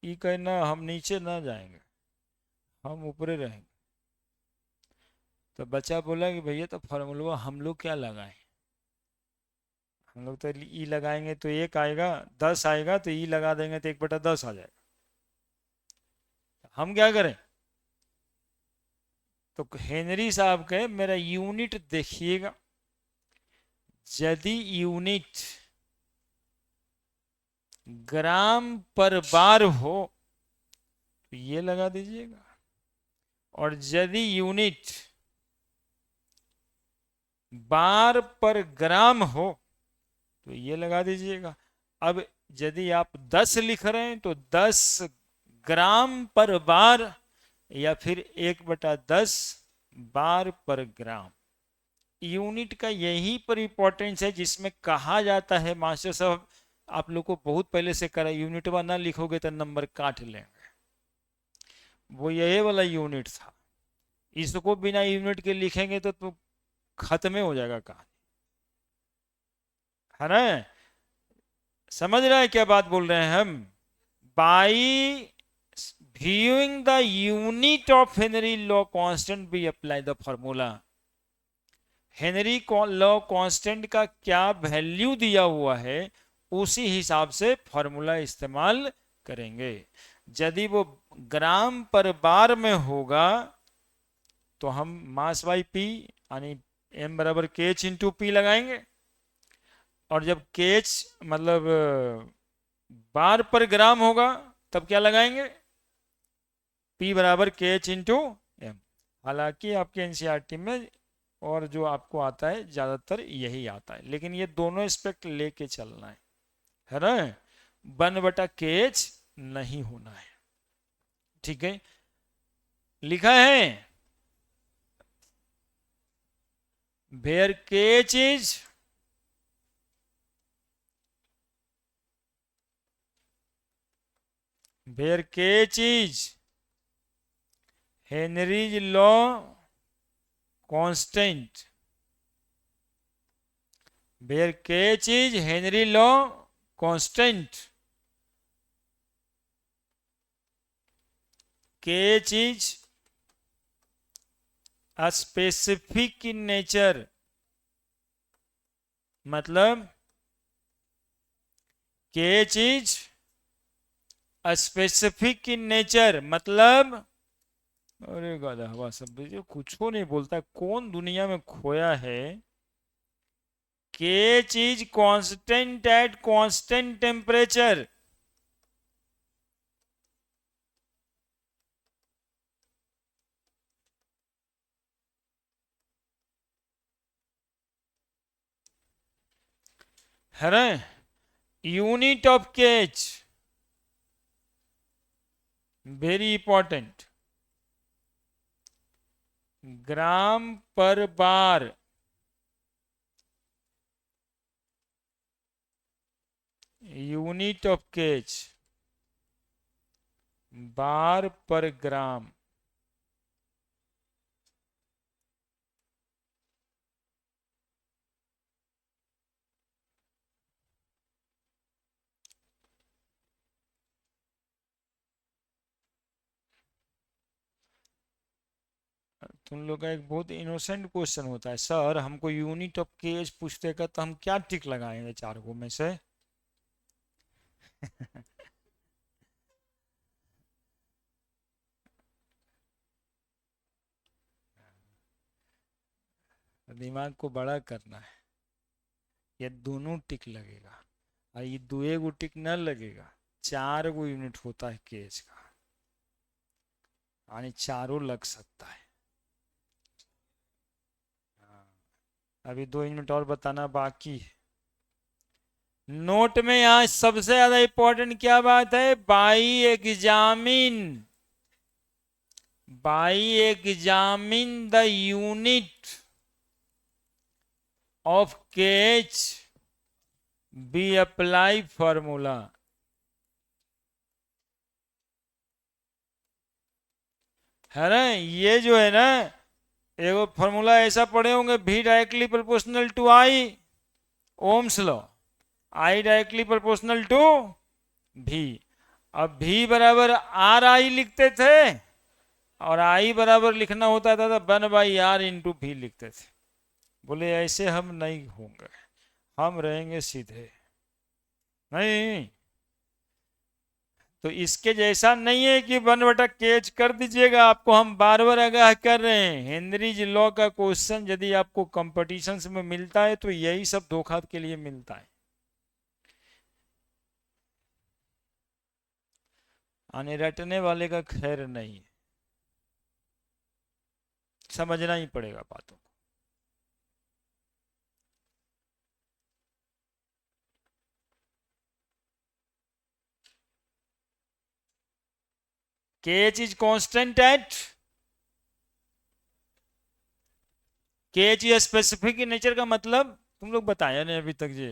ई कहना हम नीचे ना जाएंगे, हम ऊपरे रहेंगे। तो बच्चा बोला कि भैया तो फॉर्मूला हम लोग क्या लगाएं? हम लोग तो ई लगाएंगे तो एक आएगा, 10 आएगा, तो ई लगा देंगे तो 1/10 आ जाएगा। हम क्या करें? तो हेनरी साहब के मेरा यूनिट देखिएगा, यदि यूनिट ग्राम पर बार हो तो ये लगा दीजिएगा, और यदि यूनिट बार पर ग्राम हो तो ये लगा दीजिएगा। अब यदि आप 10 लिख रहे हैं तो 10 ग्राम पर बार या फिर 1/10 बार पर ग्राम। यूनिट का यही पर इंपॉर्टेंस है जिसमें कहा जाता है, मास्टर साहब आप लोग को बहुत पहले से करा, यूनिट वा ना लिखोगे तो नंबर काट लेंगे। वो यही वाला यूनिट था, इसको बिना यूनिट के लिखेंगे तो खत्म हो जाएगा कहानी, है ना? समझ रहे हैं क्या बात बोल रहे हैं हम? By viewing the unit of Henry law constant we apply the formula। Henry law constant का क्या वैल्यू दिया हुआ है उसी हिसाब से फॉर्मूला इस्तेमाल करेंगे। यदि वो ग्राम पर बार में होगा तो हम मास बाई पी यानी एम बराबर के एच इंटू पी लगाएंगे, और जब के एच मतलब बार पर ग्राम होगा तब क्या लगाएंगे? पी बराबर के एच इंटू एम। हालांकि आपके एनसीईआरटी में और जो आपको आता है ज्यादातर यही आता है, लेकिन ये दोनों एस्पेक्ट लेके चलना है ना? 1/kh नहीं होना है। ठीक है, लिखा है where kh is where KH is Henry's law constant, where KH is Henry law constant, KH is a specific in nature, मतलब KH is a specific in nature, मतलब अरे गाधा हवा सब कुछ को नहीं बोलता, कौन दुनिया में खोया है। केच is constant at constant temperature, है ना। यूनिट ऑफ केच वेरी इंपॉर्टेंट, ग्राम पर बार, यूनिट ऑफ केच बार पर ग्राम। तुम लोग का एक बहुत इनोसेंट क्वेश्चन होता है, सर हमको यूनिट ऑफ केज पूछते का तो हम क्या टिक लगाएंगे चार को में से। दिमाग को बड़ा करना है, ये दोनों टिक लगेगा और ये दो गो टिक न लगेगा। चार गो यूनिट होता है केज का, यानी चारों लग सकता है। हाँ, अभी 2 यूनिट और बताना बाकी है। नोट में यहां सबसे ज्यादा इंपॉर्टेंट क्या बात है, by examine, by examine the unit of केच बी अप्लाई फॉर्मूला, है ना। ये जो है ना, एगो फॉर्मूला ऐसा पढ़े होंगे, V directly proportional to I, Ohm's law, I directly proportional to V. अब भी बराबर आर आई लिखते थे और आई बराबर लिखना होता था तो 1/r इंटू भी लिखते थे। बोले ऐसे हम नहीं होंगे, हम रहेंगे सीधे, नहीं। तो इसके जैसा नहीं है कि 1/kh कर दीजिएगा, आपको हम बार बार आगाह कर रहे हैं। हेनरीज लॉ का क्वेश्चन यदि आपको कंपटीशन में मिलता है तो यही सब धोखा के लिए मिलता है, आने रटने वाले का खैर नहीं है, समझना ही पड़ेगा बातों को। kh is constant eight, kh is specific in nature का मतलब तुम लोग बताया नहीं अभी तक जी।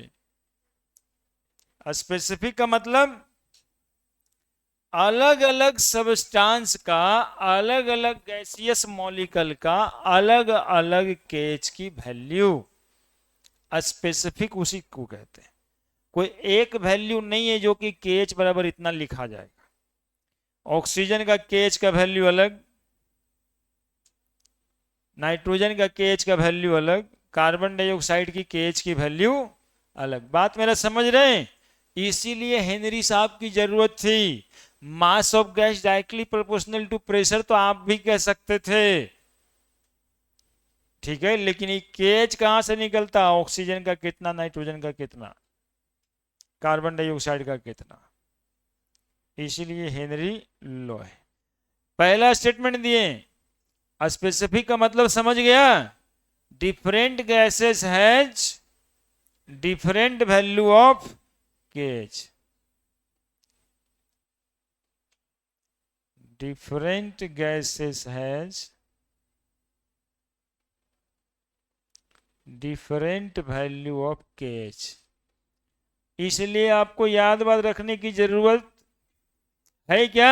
स्पेसिफिक का मतलब अलग अलग सबस्टांस का, अलग अलग गैसियस मॉलिक्यूल का अलग अलग केच की वैल्यू, स्पेसिफिक उसी को कहते हैं। कोई एक वैल्यू नहीं है जो कि केच बराबर इतना लिखा जाएगा। ऑक्सीजन का केच का वैल्यू अलग, नाइट्रोजन का केच का वैल्यू अलग, कार्बन डाइऑक्साइड की केच की वैल्यू अलग। बात मेरा समझ रहे हैं। इसीलिए हेनरी साहब की जरूरत थी। Mass of gas directly proportional to pressure तो आप भी कह सकते थे, ठीक है, लेकिन ये केच कहां से निकलता, ऑक्सीजन का कितना, नाइट्रोजन का कितना, कार्बन डाइऑक्साइड का कितना। इसीलिए हेनरी लॉ है। पहला स्टेटमेंट दिए, स्पेसिफिक का मतलब समझ गया, different gases has different value of KH, different gases has different value of KH. इसलिए आपको याद बात रखने की जरूरत है क्या?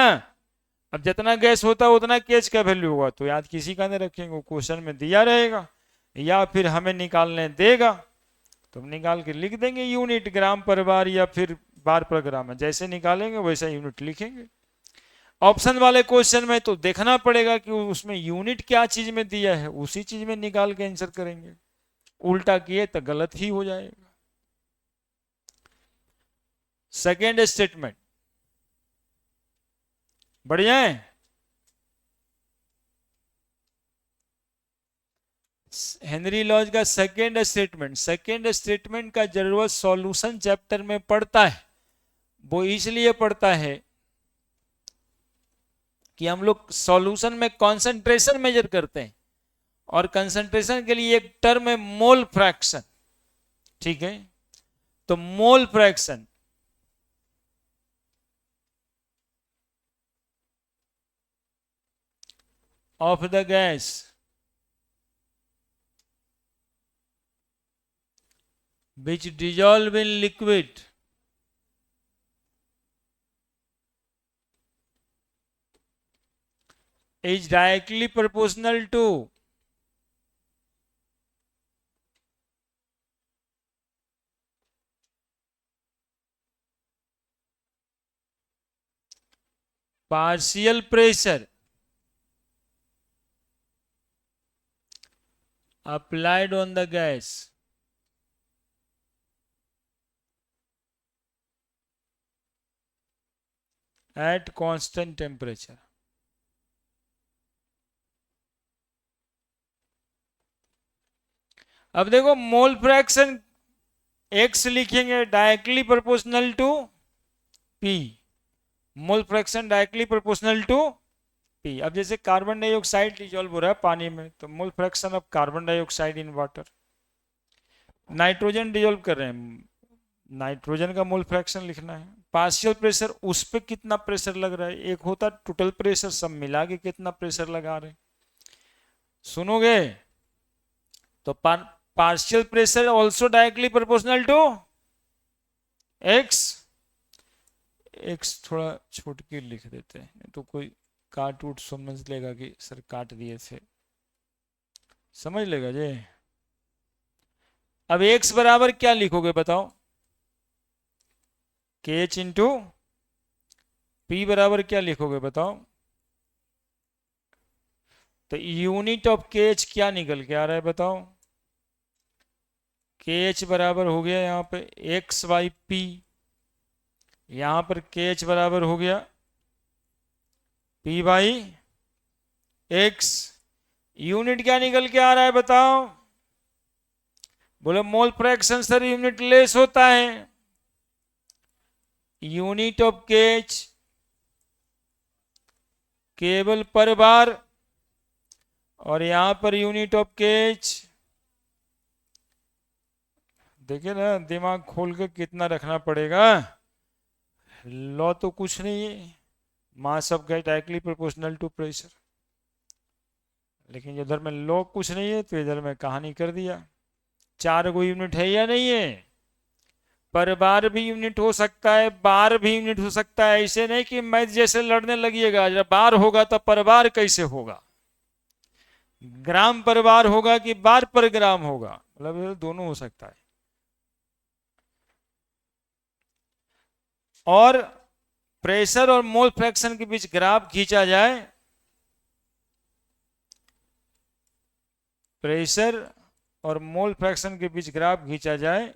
अब जितना गैस होता है उतना केज का वैल्यू होगा, तो याद किसी का नहीं रखेंगे, वो क्वेश्चन में दिया रहेगा या फिर हमें निकालने देगा तो हम निकाल के लिख देंगे यूनिट ग्राम पर बार या फिर बार पर ग्राम है, जैसे निकालेंगे वैसा यूनिट लिखेंगे। ऑप्शन वाले क्वेश्चन में तो देखना पड़ेगा कि उसमें यूनिट क्या चीज में दिया है, उसी चीज में निकाल के आंसर करेंगे, उल्टा किए तो गलत ही हो जाएगा। सेकेंड स्टेटमेंट बढ़िया है। हेनरी लॉज का सेकेंड स्टेटमेंट का जरूरत सॉल्यूशन चैप्टर में पड़ता है। वो इसलिए पड़ता है कि हम लोग सॉल्यूशन में कंसंट्रेशन मेजर करते हैं, और कंसंट्रेशन के लिए एक टर्म है मोल फ्रैक्शन। ठीक है, तो मोल fraction of the gas which dissolve in liquid is directly proportional to partial pressure applied on the gas at constant temperature। अब देखो मोल फ्रैक्शन एक्स लिखेंगे directly proportional to P, mole fraction directly proportional to P. अब जैसे कार्बन डाइऑक्साइड डिजोल्व हो रहा है पानी में, तो मोल fraction of carbon dioxide in water. Nitrogen dissolve कर रहे हैं, नाइट्रोजन का मोल फ्रैक्शन लिखना है। पार्शियल प्रेशर, उस पर कितना प्रेशर लग रहा है, एक होता टोटल प्रेशर, सब मिला के कितना प्रेशर लगा रहे हैं। सुनोगे तो partial pressure also directly proportional to X. X थोड़ा छोट के लिख देते हैं तो कोई काट उठ समझ लेगा कि सर काट दिए थे, समझ लेगा जी। अब एक्स बराबर क्या लिखोगे बताओ, के एच इंटू पी बराबर क्या लिखोगे बताओ। तो यूनिट ऑफ के एच क्या निकल के आ रहा है बताओ, के एच बराबर हो गया यहाँ पे एक्स बाई पी, यहाँ पर के एच बराबर हो गया पी बाई एक्स। यूनिट क्या निकल के आ रहा है बताओ, बोले mole fraction sir unit less होता है, यूनिट ऑफ के एच केवल पर बार, और यहां पर यूनिट ऑफ के एच। देखिए ना दिमाग खोल के कितना रखना पड़ेगा। लॉ तो कुछ नहीं है, mass of gas directly proportional to pressure, लेकिन इधर में लॉ कुछ नहीं है तो इधर में कहानी कर दिया। चार गो यूनिट है या नहीं है, पर बार भी यूनिट हो सकता है, बार भी यूनिट हो सकता है। ऐसे नहीं कि मैथ जैसे लड़ने लगिएगा, जब बार होगा तो पर बार कैसे होगा, ग्राम पर बार होगा कि बार पर ग्राम होगा, मतलब दोनों हो सकता है। और प्रेशर और मोल फ्रैक्शन के बीच ग्राफ खींचा जाए, प्रेशर और मोल फ्रैक्शन के बीच ग्राफ खींचा जाए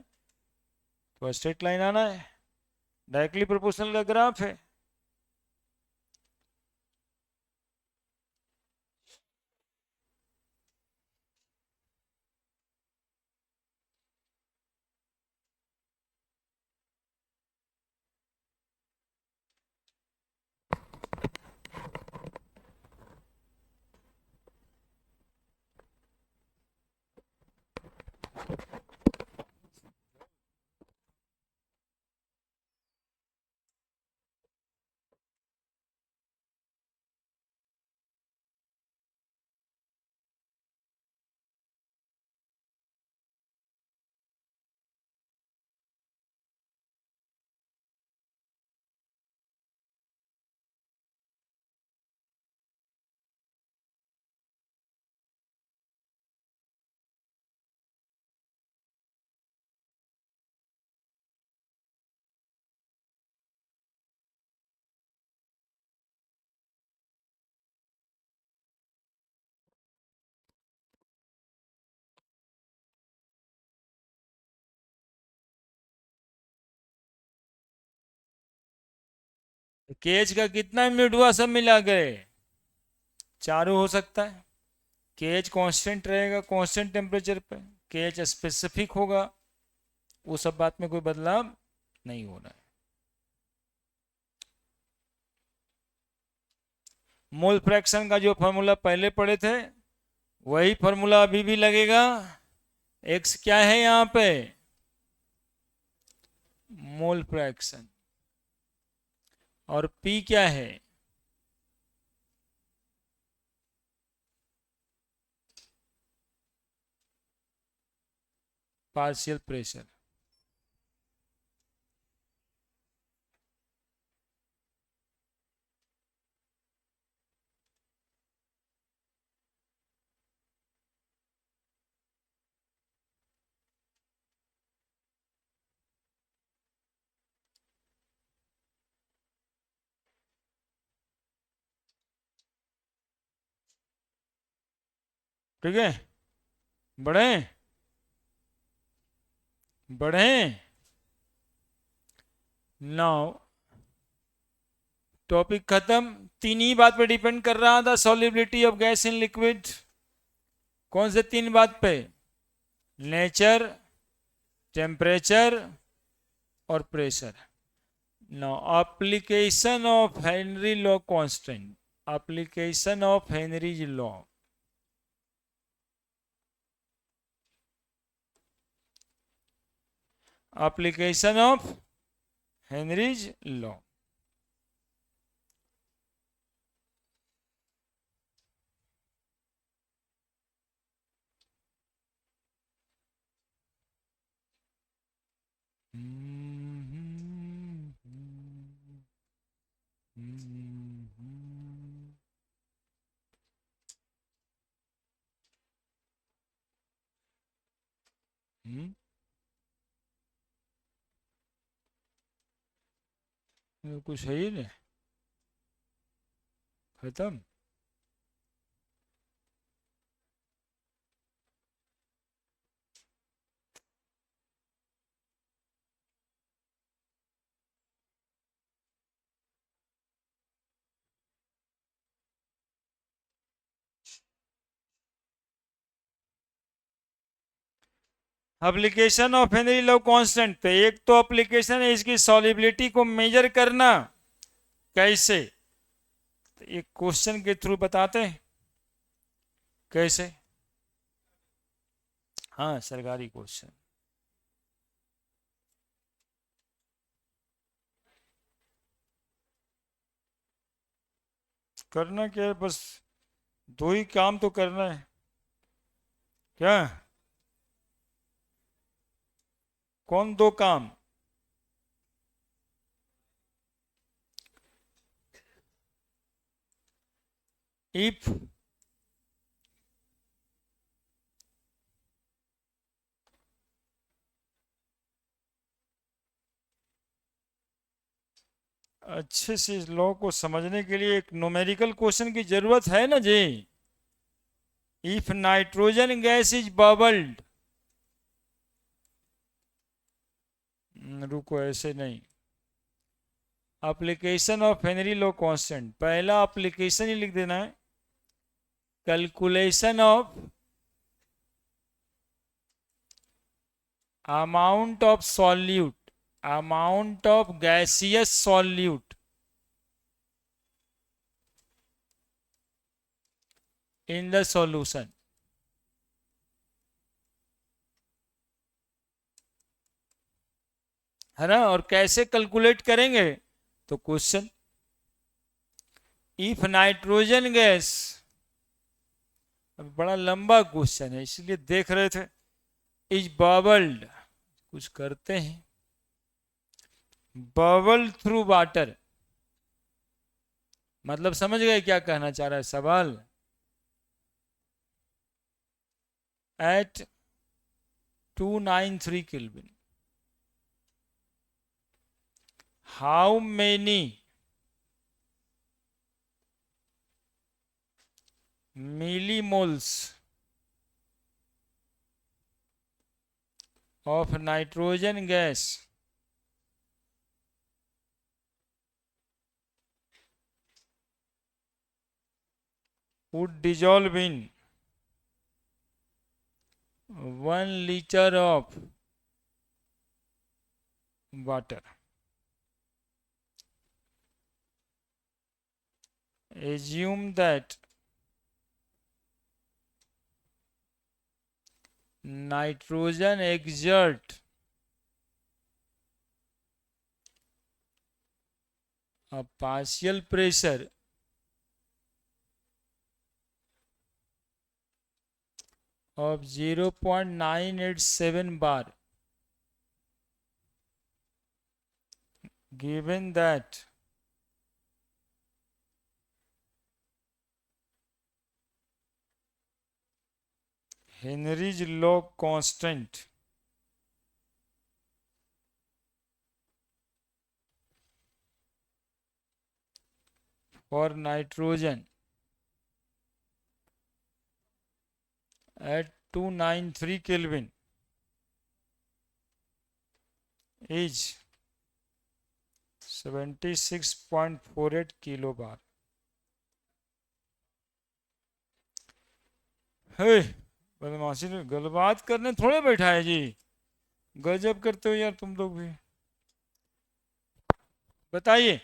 तो स्ट्रेट लाइन आना है, डायरेक्टली प्रोपोर्शनल का ग्राफ है। केएच का कितना यूनिट हुआ सब मिला के? चारों हो सकता है। केएच कांस्टेंट रहेगा कांस्टेंट टेम्परेचर पे, केएच स्पेसिफिक होगा, वो सब बात में कोई बदलाव नहीं हो रहा है। मोल फ्रैक्शन का जो फॉर्मूला पहले पढ़े थे वही फॉर्मूला अभी भी लगेगा। एक्स क्या है यहाँ पे? Mole fraction. और पी क्या है? Partial pressure. ठीक है, बढ़े बढ़े। नाउ टॉपिक खत्म। तीन ही बात पे डिपेंड कर रहा था, solubility of gas in liquid. कौन से तीन बात पे? नेचर, टेम्परेचर और pressure. Now application of Henry law constant, application of Henry's law. Application of Henry's law. कुछ है ही नहीं, खत्म। Application of Henry law constant पे एक तो एप्लीकेशन है इसकी सॉल्युबिलिटी को मेजर करना। कैसे? तो एक क्वेश्चन के थ्रू बताते हैं कैसे। हाँ, सरकारी क्वेश्चन। करना क्या है, बस दो ही काम तो करना है। क्या? कौन दो काम? इफ अच्छे से इस लॉ को समझने के लिए एक न्यूमेरिकल क्वेश्चन की जरूरत है ना जी। If nitrogen gas is bubbled, रुको ऐसे नहीं। Application of Henry law constant, पहला एप्लीकेशन ही लिख देना है। Calculation of amount of solute, amount of gaseous solute in the solution। है ना? और कैसे कैलकुलेट करेंगे? तो क्वेश्चन, इफ नाइट्रोजन गैस, अब बड़ा लंबा क्वेश्चन है इसलिए देख रहे थे। इज बबल्ड, कुछ करते हैं। बबल थ्रू वाटर, मतलब समझ गए क्या कहना चाह रहा है सवाल? At 293 kelvin, how many millimoles of nitrogen gas would dissolve in 1 liter of water. Assume that nitrogen exert a partial pressure of 0.987 bar, given that Henry's law constant for nitrogen at 293 Kelvin is 76.48 kilobar. हे बदमाशी ने गलबात करने थोड़े बैठा है जी, गजब करते हो यार तुम लोग भी। बताइए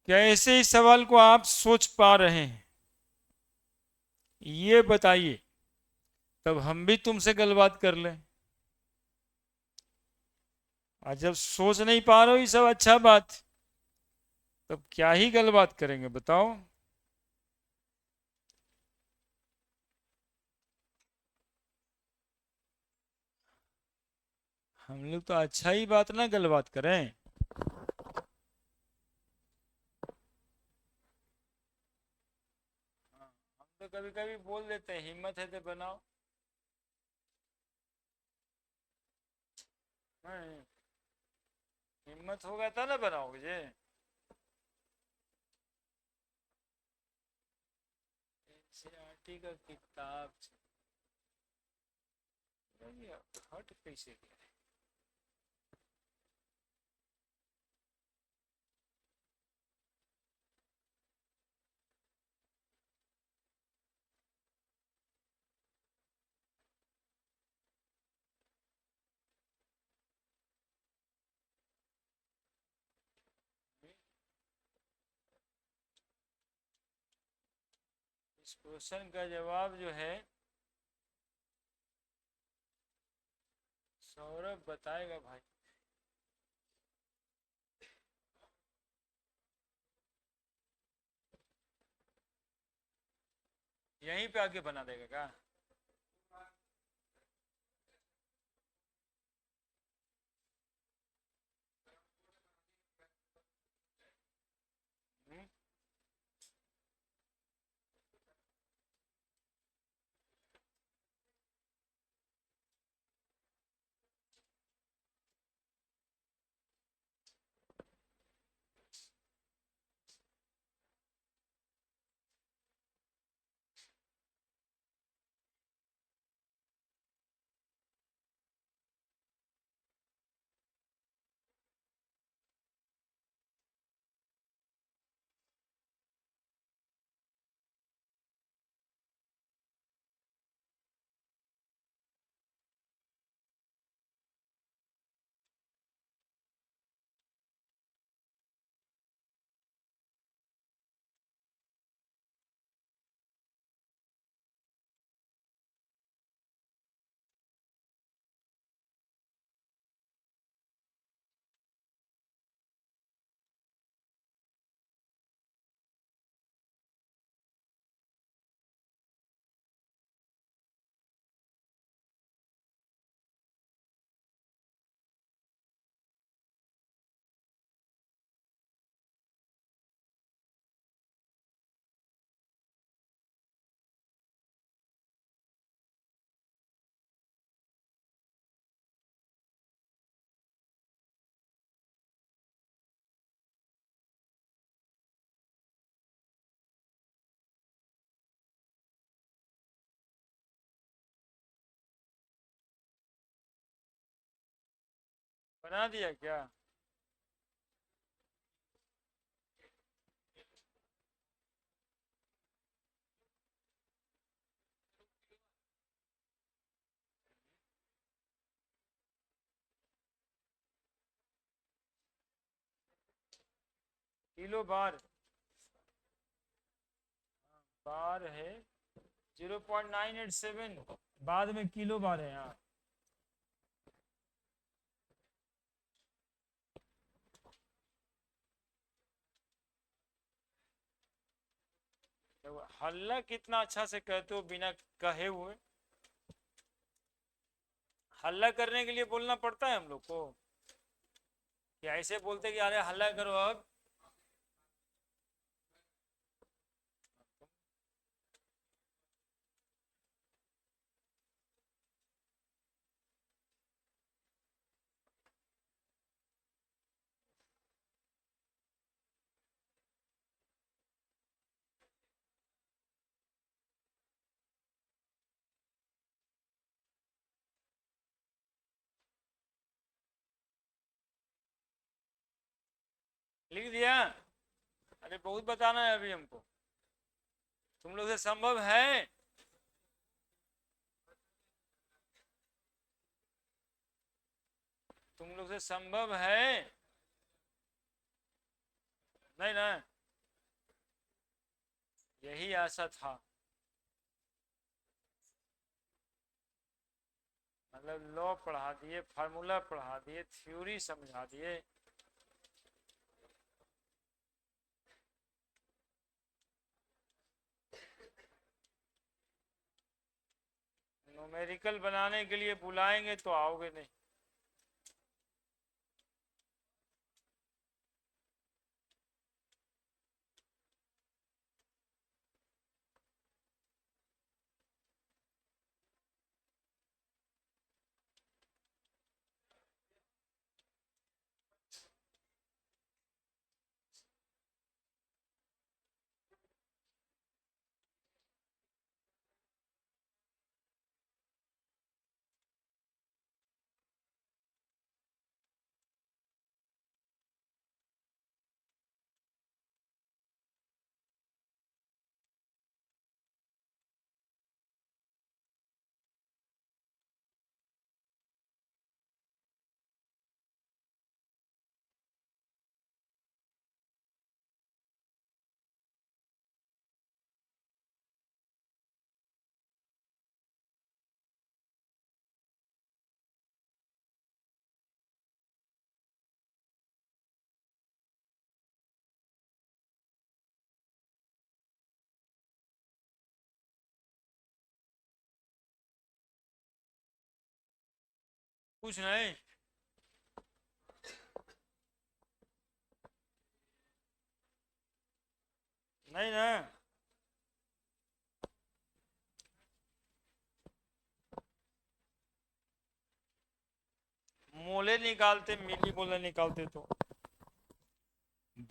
क्या ऐसे ही सवाल को आप सोच पा रहे हैं? ये बताइए, तब हम भी तुमसे गलबात कर लें। और जब सोच नहीं पा रहे हो ये सब अच्छा बात, तब क्या ही गलबात करेंगे बताओ। हम लोग तो अच्छा ही बात ना गलबात करें। हम तो कभी कभी बोल देते हैं हिम्मत है तो बनाओ। नहीं, हिम्मत होगा तो ना बनाओगे। एनसीईआरटी का किताब हट कैसे गया? इस क्वेश्चन का जवाब जो है सौरभ बताएगा भाई। यहीं पे आके बना देगा क्या? हम्म? बना दिया क्या? किलो बार, बार है 0.987, बाद में किलो बार है यहाँ। हल्ला कितना अच्छा से कहते हो बिना कहे हुए। हल्ला करने के लिए बोलना पड़ता है हम लोग को, कि ऐसे बोलते कि अरे हल्ला करो अब। लिख दिया? अरे बहुत बताना है अभी हमको। तुम लोग से संभव है? तुम लोग से संभव है? नहीं ना? यही आशा था। मतलब लॉ पढ़ा दिए, फार्मूला पढ़ा दिए, थ्योरी समझा दिए। न्यूमेरिकल बनाने के लिए बुलाएंगे तो आओगे नहीं। कुछ नहीं। नहीं ना? मोले निकालते, मिली मोले निकालते तो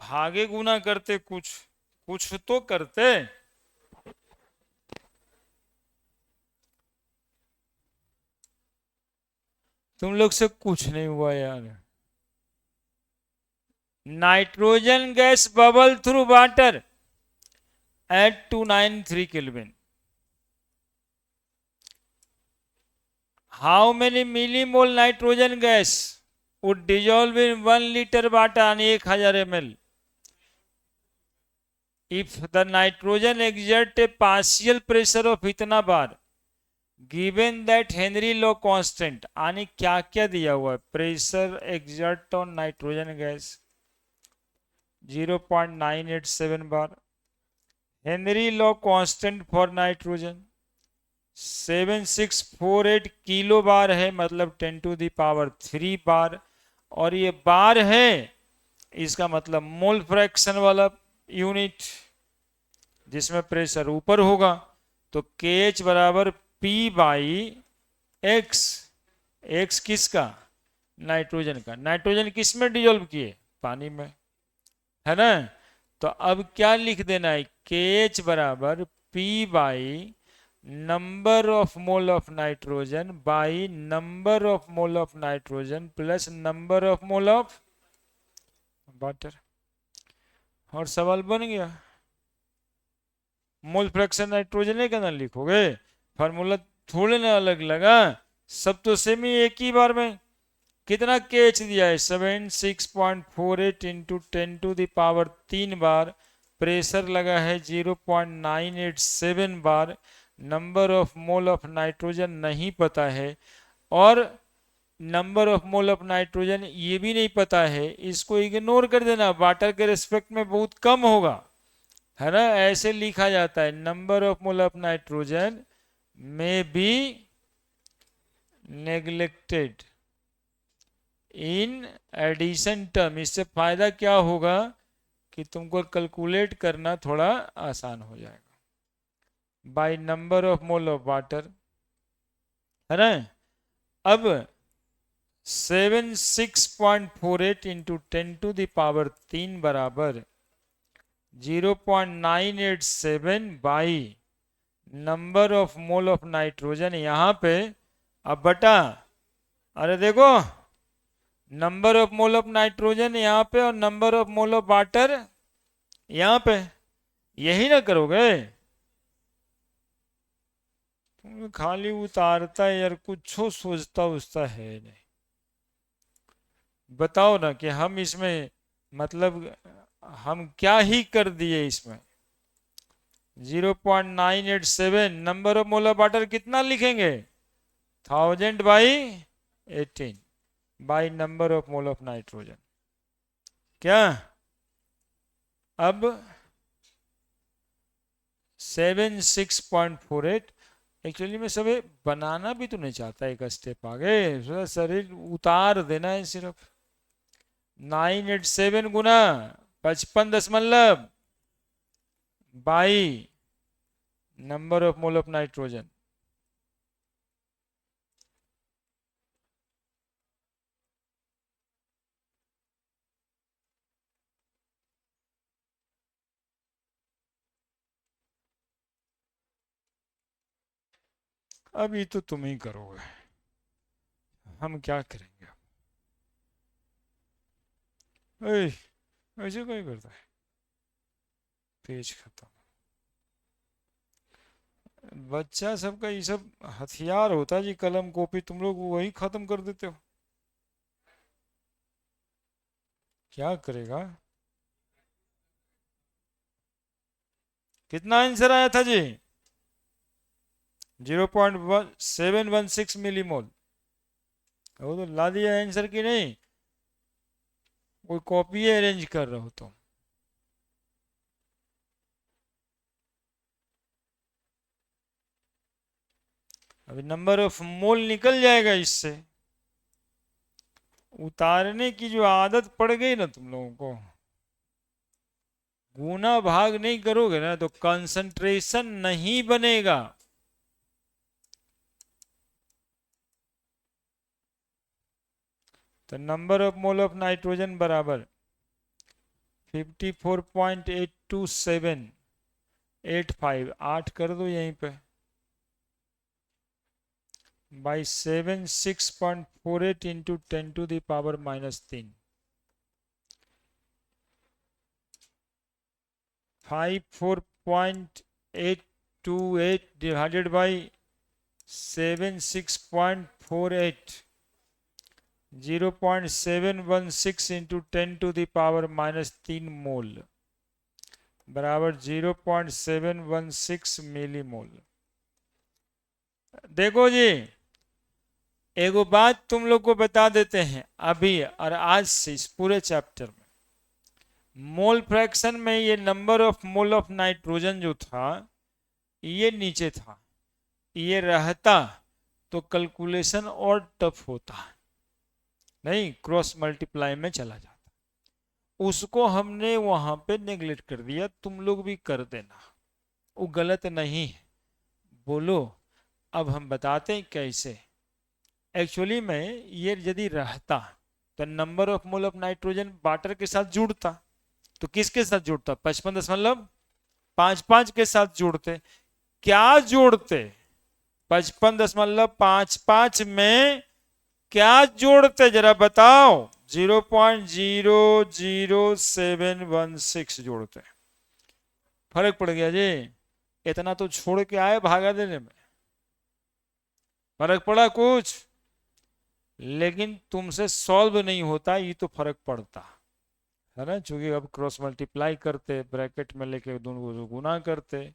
भागे गुना करते, कुछ कुछ तो करते। तुम लोग से कुछ नहीं हुआ यार। Nitrogen gas bubble through water at 293 Kelvin. How many millimole nitrogen gas would dissolve in 1 liter water on 1000 ml if the nitrogen exert a partial pressure of इतना बार, given that Henry law constant। आने क्या क्या दिया हुआ है? Pressure exert on nitrogen gas 0.987 bar, Henry law constant for nitrogen 7648 kilo bar है, मतलब 10⁻³ बार। और ये बार है, इसका मतलब मोल फ्रैक्शन वाला यूनिट, जिसमें प्रेशर ऊपर होगा। तो KH बराबर P/X। एक्स किसका? नाइट्रोजन का। नाइट्रोजन किस में डिजोल्व किए? पानी में, है ना? तो अब क्या लिख देना है? KH बराबर P/, number of mole of nitrogen by number of mole of nitrogen plus number of mole of water. और सवाल बन गया। मोल फ्रैक्शन नाइट्रोजन का ना लिखोगे, फार्मूला थोड़े ना अलग लगा, सब तो सेम ही एक ही बार में। कितना केएच दिया है 76.48 इंटू 10⁻³ बार। प्रेशर लगा है 0.987 bar. Number of mole of nitrogen नहीं पता है, और number of mole of nitrogen ये भी नहीं पता है। इसको इग्नोर कर देना, वाटर के रिस्पेक्ट में बहुत कम होगा, है ना। ऐसे लिखा जाता है, number of mole of nitrogen may be neglected in addition term. इससे फायदा क्या होगा कि तुमको कैलकुलेट करना थोड़ा आसान हो जाएगा। By number of mole of water, है ना। अब 76.48 इंटू 10⁻³ बराबर 0.987 by number of mole of nitrogen यहाँ पे। अब बटा, अरे देखो, number of mole of nitrogen यहाँ पे और number of mole of water यहाँ पे, यही ना करोगे तुम। खाली उतारता है यार, कुछ सोचता उसता है नहीं। बताओ ना कि हम इसमें, मतलब हम क्या ही कर दिए इसमें। 0.987 number of mole of water कितना लिखेंगे, 1000/18 by number of mole of nitrogen. क्या अब 76.48, एक्चुअली में सब बनाना भी तो नहीं चाहता, एक स्टेप आगे शरीर उतार देना है सिर्फ। 987 गुना 55 by number of mole of nitrogen. अभी तो तुम ही करोगे, हम क्या करेंगे। ऐसे कोई करता है, पेज खत्म। बच्चा सबका ये सब हथियार होता है जी, कलम कॉपी, तुम लोग वही खत्म कर देते हो। क्या करेगा। कितना आंसर आया था जी, 0.716 मिलीमोल। वो तो ला दिया आंसर की नहीं, कोई कॉपी अरेंज कर रहे हो तुम। अभी नंबर ऑफ मोल निकल जाएगा इससे। उतारने की जो आदत पड़ गई ना तुम लोगों को, गुना भाग नहीं करोगे ना तो कंसंट्रेशन नहीं बनेगा। तो number of mole of nitrogen बराबर 54.8278, 8 कर दो यहीं पे, by 76.48 into 10⁻³ 54.828 divided by 76.48, 0.716 into 10⁻³ मोल बराबर 0.716 मिलीमोल। देखो जी, एगो बात तुम लोग को बता देते हैं अभी और आज से इस पूरे चैप्टर में। मोल फ्रैक्शन में ये number of mole of nitrogen जो था ये नीचे था, ये रहता तो कैलकुलेशन और टफ होता, नहीं क्रॉस मल्टीप्लाई में चला जाता। उसको हमने वहां पे नेग्लेक्ट कर दिया, तुम लोग भी कर देना, वो गलत नहीं है। बोलो, अब हम बताते हैं कैसे। एक्चुअली में ये यदि रहता तो number of mole of nitrogen water के साथ जुड़ता, तो किसके साथ जुड़ता, 55.55 के साथ जुड़ते। क्या जोड़ते, 55.55 में क्या जोड़ते जरा बताओ, 0.00716 जोड़ते। फर्क पड़ गया जी, इतना तो छोड़ के आए भागा देने में, फर्क पड़ा कुछ। लेकिन तुमसे सॉल्व नहीं होता, ये तो फर्क पड़ता है ना, क्योंकि अब क्रॉस मल्टीप्लाई करते, ब्रैकेट में लेके दोनों को गुना करते,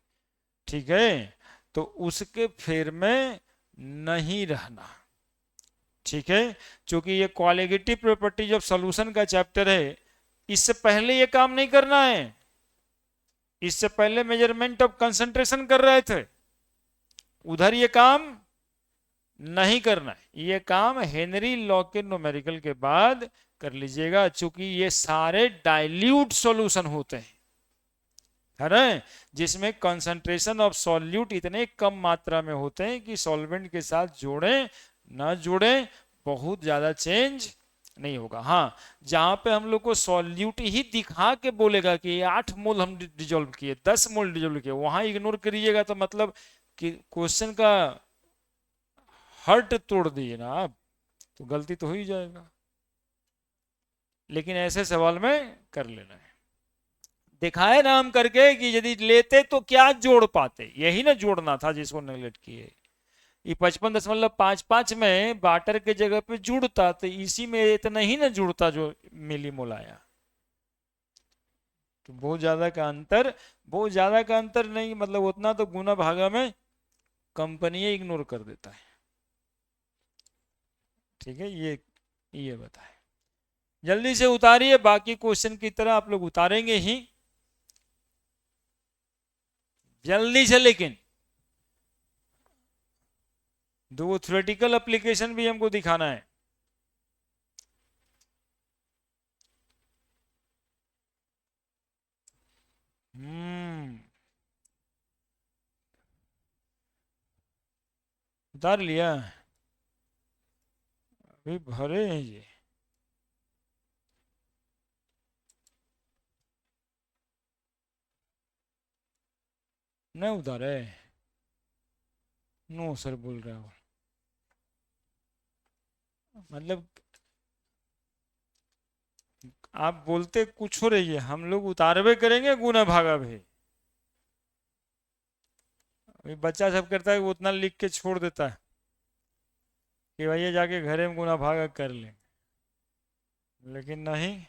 ठीक है, तो उसके फेर में नहीं रहना, ठीक है, क्योंकि ये क्वालिटेटिव प्रॉपर्टीज ऑफ सॉल्यूशन का चैप्टर है, इससे पहले ये काम नहीं करना है, इससे पहले मेजरमेंट ऑफ कंसंट्रेशन कर रहे थे, उधर ये काम नहीं करना है, ये काम हेनरी लॉकेट न्यूमेरिकल के बाद कर लीजिएगा, क्योंकि ये सारे डाइल्यूट सॉल्यूशन होते हैं, है ना, जिसमें कंसंट्रेशन ऑफ सॉल्यूट इतने कम मात्रा में होते हैं कि सॉल्वेंट के साथ जोड़े ना जोड़े बहुत ज्यादा चेंज नहीं होगा। हाँ, जहां पे हम लोग को सॉल्यूट ही दिखा के बोलेगा कि 8 मोल हम डिजोल्व किए, 10 मोल डिजोल्व किए, वहां इग्नोर करिएगा तो मतलब कि क्वेश्चन का हर्ट तोड़ दिए ना आप, तो गलती तो हो ही जाएगा, लेकिन ऐसे सवाल में कर लेना है, दिखाए ना हम करके कि यदि लेते तो क्या जोड़ पाते, यही ना जोड़ना था जिसको नेगलेक्ट किए, ये 55.55 में बाटर के जगह पे जुड़ता, तो इसी में इतना ही ना जुड़ता जो मिलीमोल आया, तो बहुत ज्यादा का अंतर, बहुत ज्यादा का अंतर नहीं, मतलब उतना तो गुना भागा में कंपनी इग्नोर कर देता है, ठीक है, ये बताए, जल्दी से उतारिए, बाकी क्वेश्चन की तरह आप लोग उतारेंगे ही जल्दी से, लेकिन दो थ्योरेटिकल एप्लीकेशन भी हमको दिखाना है। उतार लिया, अभी भरे हैं ये, नहीं उतारे, नो सर बोल रहा हूँ, मतलब आप बोलते कुछ हो रही है, हम लोग उतारवे करेंगे गुना भागा भी, अभी बच्चा सब करता है वो उतना लिख के छोड़ देता है कि भैया जाके घरे में गुना भागा कर ले, लेकिन नहीं,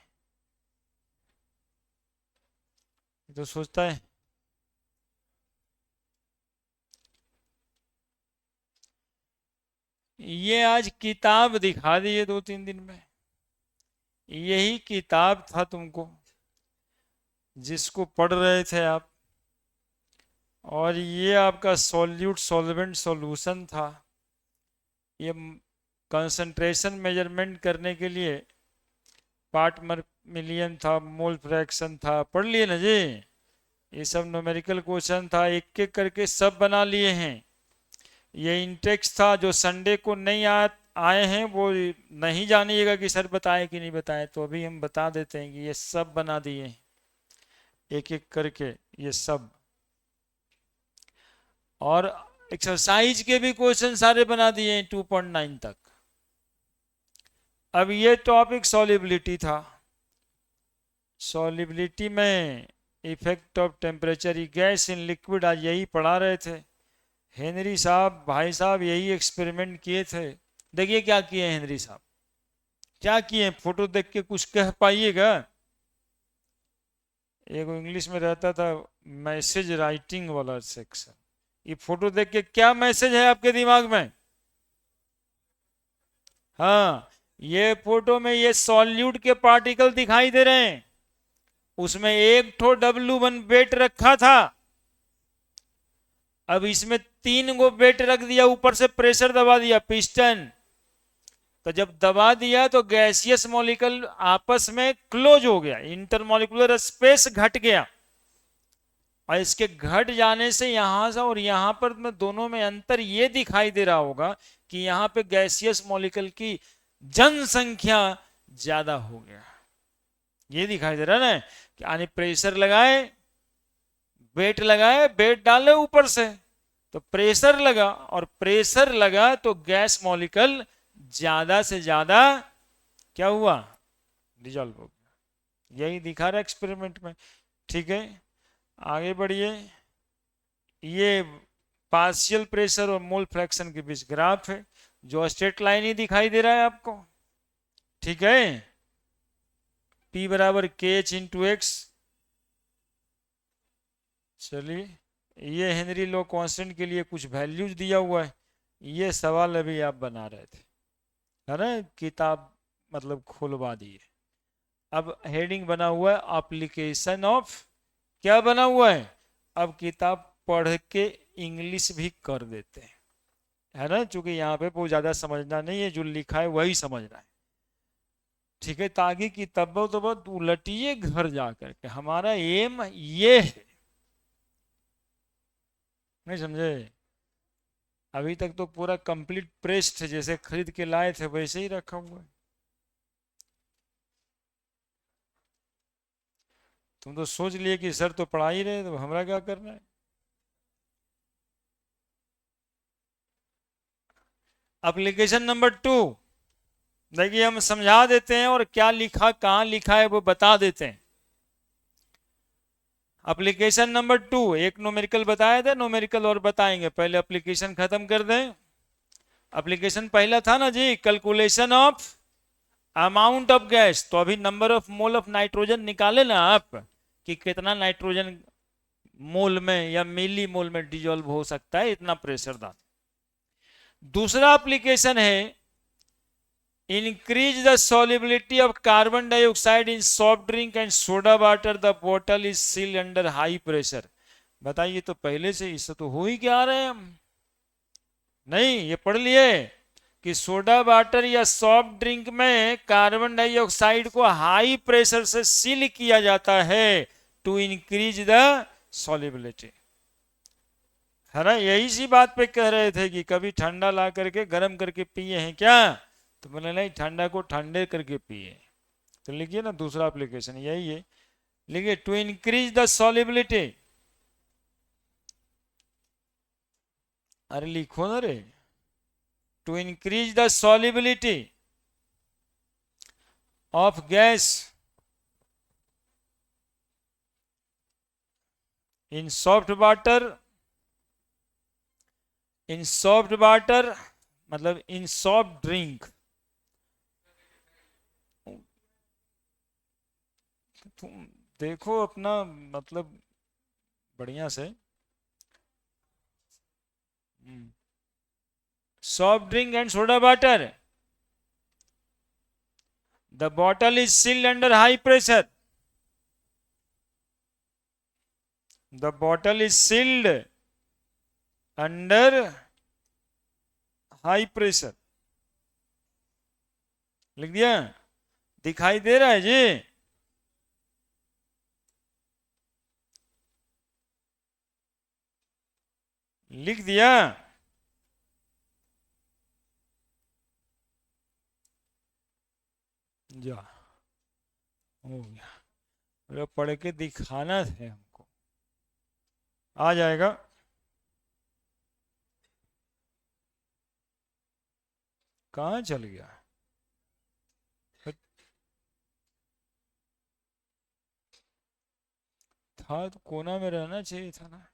तो सोचता है ये आज किताब दिखा दी है 2-3 दिन में, यही किताब था तुमको जिसको पढ़ रहे थे आप, और ये आपका सॉल्यूट सॉल्वेंट सॉल्यूशन था, ये कंसंट्रेशन मेजरमेंट करने के लिए पार्ट मिलियन था, मोल फ्रैक्शन था, पढ़ लिए ना जी, ये सब न्यूमेरिकल क्वेश्चन था, एक एक करके सब बना लिए हैं, ये इंटेक्स था, जो संडे को नहीं आए हैं वो नहीं जानिएगा कि सर बताए कि नहीं बताए, तो अभी हम बता देते हैं कि ये सब बना दिए हैं एक एक करके, ये सब, और एक्सरसाइज के भी क्वेश्चन सारे बना दिए हैं 2.9 तक। अब ये टॉपिक सॉल्युबिलिटी था, सॉल्युबिलिटी में effect of temperature gas in liquid, आज यही पढ़ा रहे थे हेनरी साहब, भाई साहब यही एक्सपेरिमेंट किए थे, देखिए क्या किए हेनरी साहब, क्या किए, फोटो देख के कुछ कह पाइएगा, एक इंग्लिश में रहता था मैसेज राइटिंग वाला सेक्शन, ये फोटो देख के क्या मैसेज है आपके दिमाग में, हाँ, ये फोटो में ये सॉल्यूट के पार्टिकल दिखाई दे रहे हैं, उसमें एक ठो W1 बेट रखा था, अब इसमें 3 गो बेट रख दिया, ऊपर से प्रेशर दबा दिया पिस्टन, तो जब दबा दिया तो गैसियस मॉलिक्यूल आपस में क्लोज हो गया, इंटरमॉलिक्यूलर स्पेस घट गया, और इसके घट जाने से यहां से और यहां पर में दोनों में अंतर ये दिखाई दे रहा होगा कि यहां पे गैसियस मॉलिक्यूल की जनसंख्या ज्यादा हो गया, ये दिखाई दे रहा है ना, कि यानी प्रेशर लगाए, बेट डाले ऊपर से, तो प्रेशर लगा, और प्रेशर लगा तो गैस मॉलिक्यूल ज्यादा से ज्यादा क्या हुआ, डिजॉल्व हो गया, यही दिखा रहा एक्सपेरिमेंट में, ठीक है, आगे बढ़िए, ये पार्शियल प्रेशर और मोल फ्रैक्शन के बीच ग्राफ है, जो स्ट्रेट लाइन ही दिखाई दे रहा है आपको, ठीक है। P बराबर के एच इंटू एक्स। चलिए, ये हेनरी लॉ कांस्टेंट के लिए कुछ वैल्यूज दिया हुआ है। ये सवाल अभी आप बना रहे थे, है ना, किताब मतलब खुलवा दिए। अब हेडिंग बना हुआ है एप्लीकेशन ऑफ, क्या बना हुआ है, अब किताब पढ़ के इंग्लिश भी कर देते हैं, है ना, क्योंकि यहाँ पे बहुत ज्यादा समझना नहीं है, जो लिखा है वही समझना है, ठीक है, ताकि किताब तो बहुत उलटिए घर जा करके, हमारा एम ये है, नहीं समझे। अभी तक तो पूरा कंप्लीट प्रेस्ड जैसे खरीद के लाए थे वैसे ही रखा हुआ है। तुम तो सोच लिए कि सर तो पढ़ा ही रहे, तो हमारा क्या करना है। एप्लीकेशन नंबर 2, देखिए हम समझा देते हैं और क्या लिखा कहाँ लिखा है वो बता देते हैं। एप्लीकेशन नंबर 2, एक न्यूमेरिकल बताया था, न्यूमेरिकल और बताएंगे, पहले एप्लीकेशन खत्म कर दें। एप्लीकेशन पहला था ना जी, calculation of amount of gas, तो अभी number of mole of nitrogen निकाले ना आप, कि कितना नाइट्रोजन मोल में या मिली मोल में डिजोल्व हो सकता है, इतना प्रेशर था। दूसरा एप्लीकेशन है increase the solubility of carbon dioxide in soft drink and soda water, the bottle is sealed under high pressure। बताइए, तो पहले से इससे तो हो ही क्या रहे हैं हम, नहीं ये पढ़ लिए कि सोडा वाटर या सॉफ्ट ड्रिंक में कार्बन डाइऑक्साइड को हाई प्रेशर से सील किया जाता है टू इंक्रीज द सॉल्युबिलिटी, है ना। यही सी बात पे कह रहे थे कि कभी ठंडा ला करके गर्म करके पिए हैं क्या, तो बोले नहीं, ठंडा को ठंडे करके पिए। तो लिखिए ना, दूसरा एप्लीकेशन यही है, लिखिए टू इंक्रीज द सॉल्युबिलिटी, अरे लिखो ना रे, to increase the solubility of gas in soft water, in soft water मतलब इन सॉफ्ट ड्रिंक, तुम देखो अपना मतलब बढ़िया से, soft drink and soda water, the bottle is sealed under high pressure, the bottle is sealed under high pressure, लिख दिया, दिखाई दे रहा है जी। लिख दिया, जा हो गया, पढ़ के दिखाना है हमको, आ जाएगा। कहाँ चल गया, था तो कोना में रहना चाहिए था ना।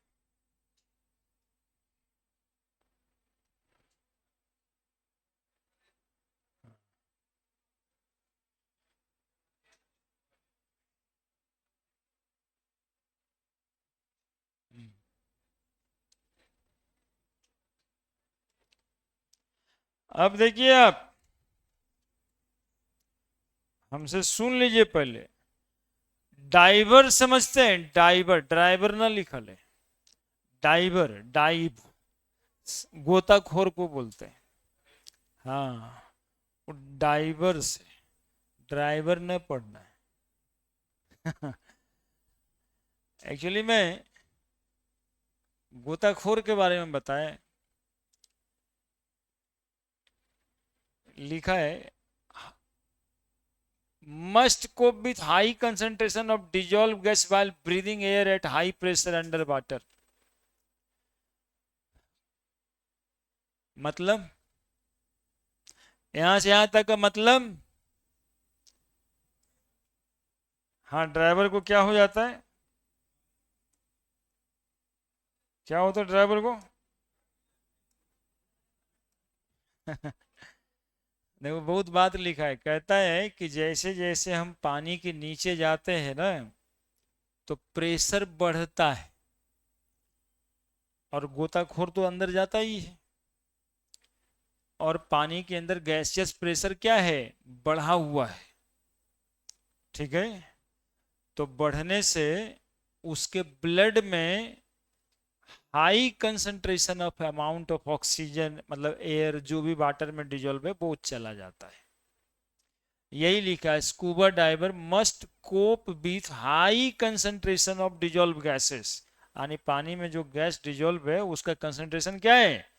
अब देखिए आप, हमसे सुन लीजिए पहले, डाइवर समझते हैं, डाइवर, ड्राइवर ना लिखल है, डाइवर, डाइव गोताखोर को बोलते हैं, हाँ, वो डाइवर से ड्राइवर न पढ़ना है। एक्चुअली में गोताखोर के बारे में बताएं, लिखा है must cope with high concentration of dissolved gas while breathing air at high pressure under water। मतलब यहां से यहां तक का मतलब, हाँ, ड्राइवर को क्या हो जाता है, क्या होता है ड्राइवर को, देखो बहुत बात लिखा है, कहता है कि जैसे जैसे हम पानी के नीचे जाते हैं ना, तो प्रेशर बढ़ता है, और गोताखोर तो अंदर जाता ही है, और पानी के अंदर गैसियस प्रेशर क्या है, बढ़ा हुआ है। ठीक है, तो बढ़ने से उसके ब्लड में high concentration of amount of oxygen, मतलब एयर जो भी वाटर में डिजोल्व है वो चला जाता है। यही लिखा है, scuba diver must cope with high concentration of dissolve gases, यानी पानी में जो गैस डिजोल्व है उसका कंसंट्रेशन क्या है,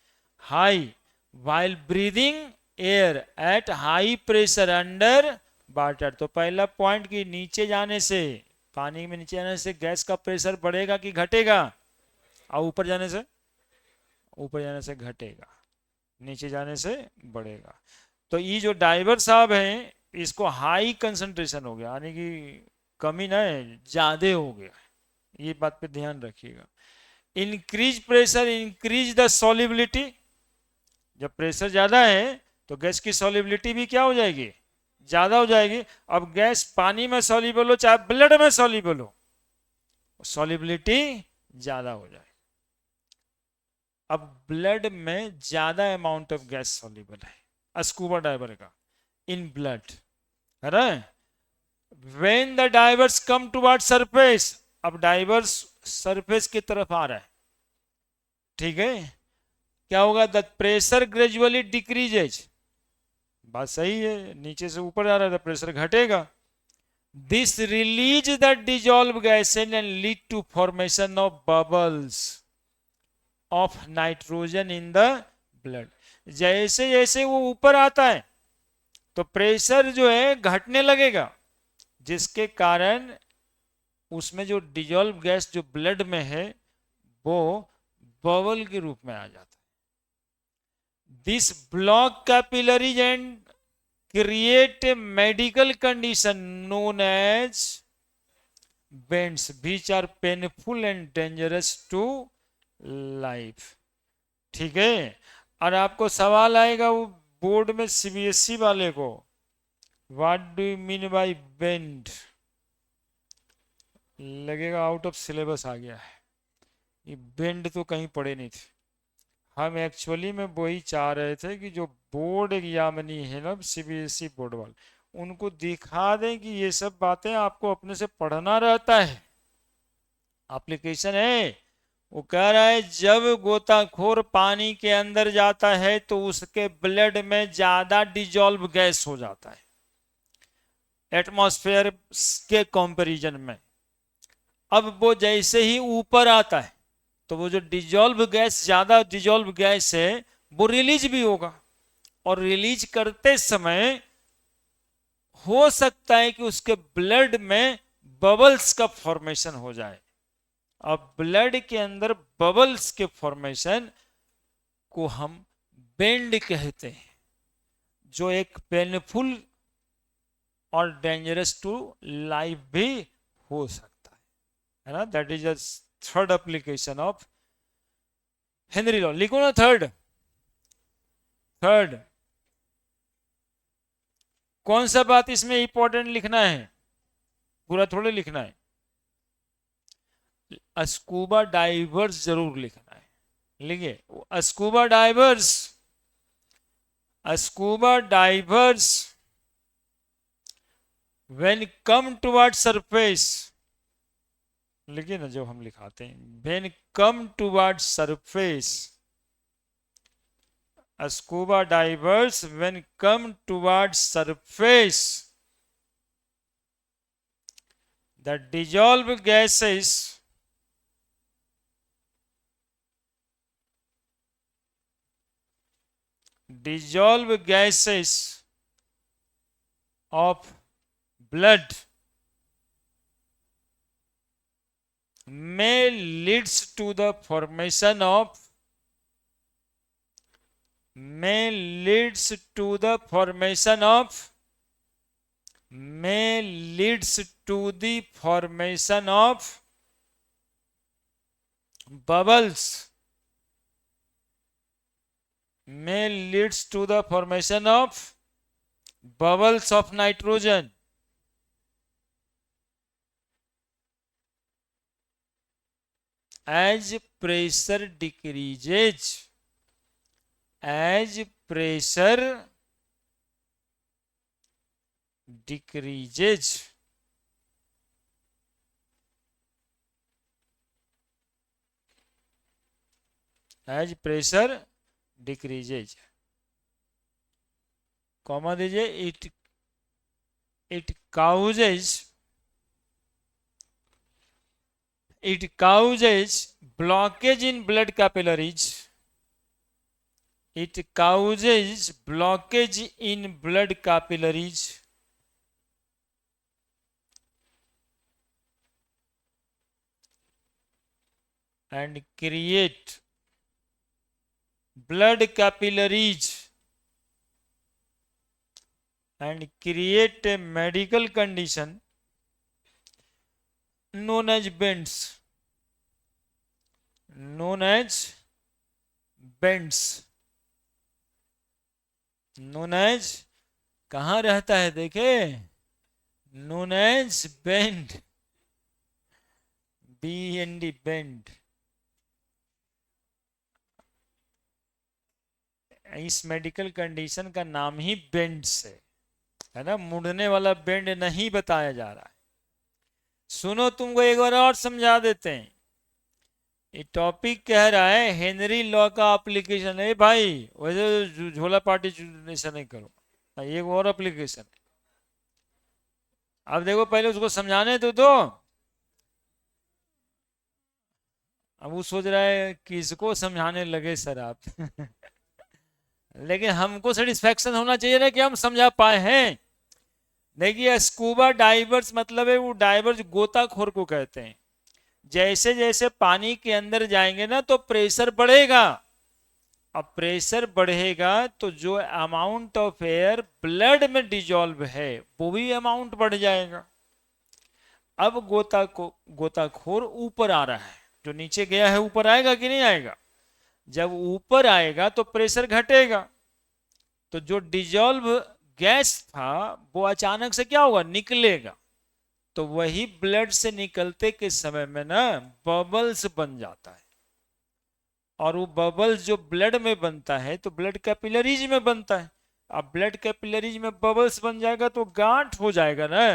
high, while breathing air at high pressure under water. तो पहला पॉइंट कि नीचे जाने से, पानी में नीचे जाने से गैस का प्रेशर बढ़ेगा कि घटेगा, और ऊपर जाने से घटेगा, नीचे जाने से बढ़ेगा। तो ये जो डाइवर साहब हैं, इसको हाई कंसंट्रेशन हो गया, यानी कि कमी ना है, ज्यादा हो गया। ये बात पे ध्यान रखिएगा। Increase pressure increase the solubility, जब प्रेशर ज्यादा है तो गैस की सॉलिबिलिटी भी क्या हो जाएगी, ज्यादा हो जाएगी। अब गैस पानी में सॉल्युबल हो चाहे ब्लड में सॉल्युबल हो, सॉलिबिलिटी ज्यादा हो जाए। अब ब्लड में ज्यादा अमाउंट ऑफ गैस सॉल्युबल है स्कूबा डाइवर का, इन ब्लड, है ना। When the diverse come toward surface, अब डाइवर्स सरफेस की तरफ आ रहा है, ठीक है, क्या होगा, द प्रेशर ग्रेजुअली डिक्रीजेज, बात सही है, नीचे से ऊपर जा रहा है तो प्रेशर घटेगा। This release the dissolve gas and lead to formation of bubbles of nitrogen in the blood. जैसे जैसे वो ऊपर आता है तो प्रेशर जो है घटने लगेगा, जिसके कारण उसमें जो डिजॉल्व गैस जो ब्लड में है वो बबल के रूप में आ जाता है। This block capillaries and create a medical condition known as bends which are painful and dangerous to life. ठीक है, और आपको सवाल आएगा वो बोर्ड में सीबीएसई वाले को, what do you mean by bend, लगेगा आउट ऑफ सिलेबस आ गया है, ये बेंड तो कहीं पढ़े नहीं थे। हम एक्चुअली में वही चाह रहे थे कि जो बोर्ड एग्जामिनी है ना सीबीएसई बोर्ड वाले, उनको दिखा दें कि ये सब बातें आपको अपने से पढ़ना रहता है। एप्लीकेशन है, वो कह रहा है जब गोताखोर पानी के अंदर जाता है तो उसके ब्लड में ज्यादा डिजॉल्व गैस हो जाता है एटमॉस्फेयर के कंपैरिजन में। अब वो जैसे ही ऊपर आता है तो वो जो डिजॉल्व गैस, ज्यादा डिजॉल्व गैस है, वो रिलीज भी होगा, और रिलीज करते समय हो सकता है कि उसके ब्लड में बबल्स का फॉर्मेशन हो जाए। अब ब्लड के अंदर बबल्स के फॉर्मेशन को हम बेंड कहते हैं, जो एक पेनफुल और डेंजरस टू लाइफ भी हो सकता है ना। That is a third application of Henry law. लिखो ना थर्ड, थर्ड कौन सा बात इसमें इंपॉर्टेंट लिखना है, पूरा थोड़े लिखना है, स्कूबा डाइवर्स जरूर लिखना है। लिखिए, scuba divers, scuba divers when come toward surface, लिखिए ना जो हम लिखाते हैं, when come toward surface, scuba divers when come towards surface, the dissolved gases of blood may leads to the formation of, may leads to the formation of, may leads to the formation of bubbles may leads to the formation of bubbles of nitrogen. As pressure decreases, as pressure decreases, as pressure decreases, comma दीजिए, it causes blockage in blood capillaries. It causes blockage in blood capillaries. And create blood capillaries and create a medical condition known as bends. Known as bends. Known as, कहाँ रहता है देखे, known as bend. BND bend. इस मेडिकल कंडीशन का नाम ही बेंड्स है ना, मुड़ने वाला बेंड नहीं बताया जा रहा है। सुनो तुमको एक बार और समझा देते हैं। ये टॉपिक कह रहा है हेनरी लॉ का एप्लीकेशन है भाई, वैसे झोला पार्टी ऐसा नहीं करो, एक और एप्लीकेशन है। अब देखो पहले उसको समझाने तो अब वो सोच रहा है किसको समझाने लगे सर आप लेकिन हमको सेटिस्फेक्शन होना चाहिए ना कि हम समझा पाए हैं। देखिए स्कूबा डाइवर्स मतलब है, वो डाइवर्स गोताखोर को कहते हैं। जैसे जैसे पानी के अंदर जाएंगे ना तो प्रेशर बढ़ेगा, अब प्रेशर बढ़ेगा तो जो अमाउंट ऑफ एयर ब्लड में डिजॉल्व है वो भी अमाउंट बढ़ जाएगा। अब गोताखोर ऊपर आ रहा है, जो नीचे गया है ऊपर आएगा कि नहीं आएगा? जब ऊपर आएगा तो प्रेशर घटेगा, तो जो डिजॉल्व गैस था वो अचानक से क्या होगा, निकलेगा। तो वही ब्लड से निकलते के समय में ना बबल्स बन जाता है, और वो बबल्स जो ब्लड में बनता है तो ब्लड कैपिलरीज में बनता है। अब ब्लड कैपिलरीज में बबल्स बन जाएगा तो गांठ हो जाएगा ना,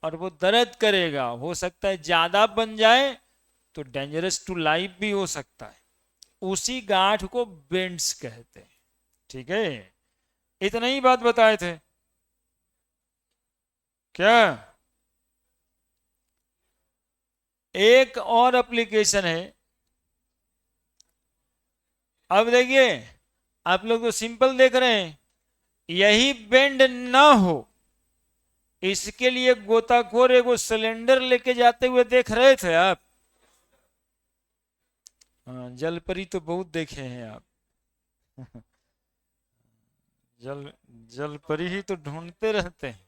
और वो दर्द करेगा। हो सकता है ज्यादा बन जाए तो डेंजरस टू लाइफ भी हो सकता है। उसी गांठ को बेंड्स कहते हैं। ठीक है, इतना ही बात बताए थे क्या? एक और एप्लीकेशन है। अब देखिए आप लोग तो सिंपल देख रहे हैं, यही बेंड ना हो इसके लिए गोताखोर एगो सिलेंडर लेके जाते हुए देख रहे थे आप। हाँ, जलपरी तो बहुत देखे हैं आप जलपरी ही तो ढूंढते रहते हैं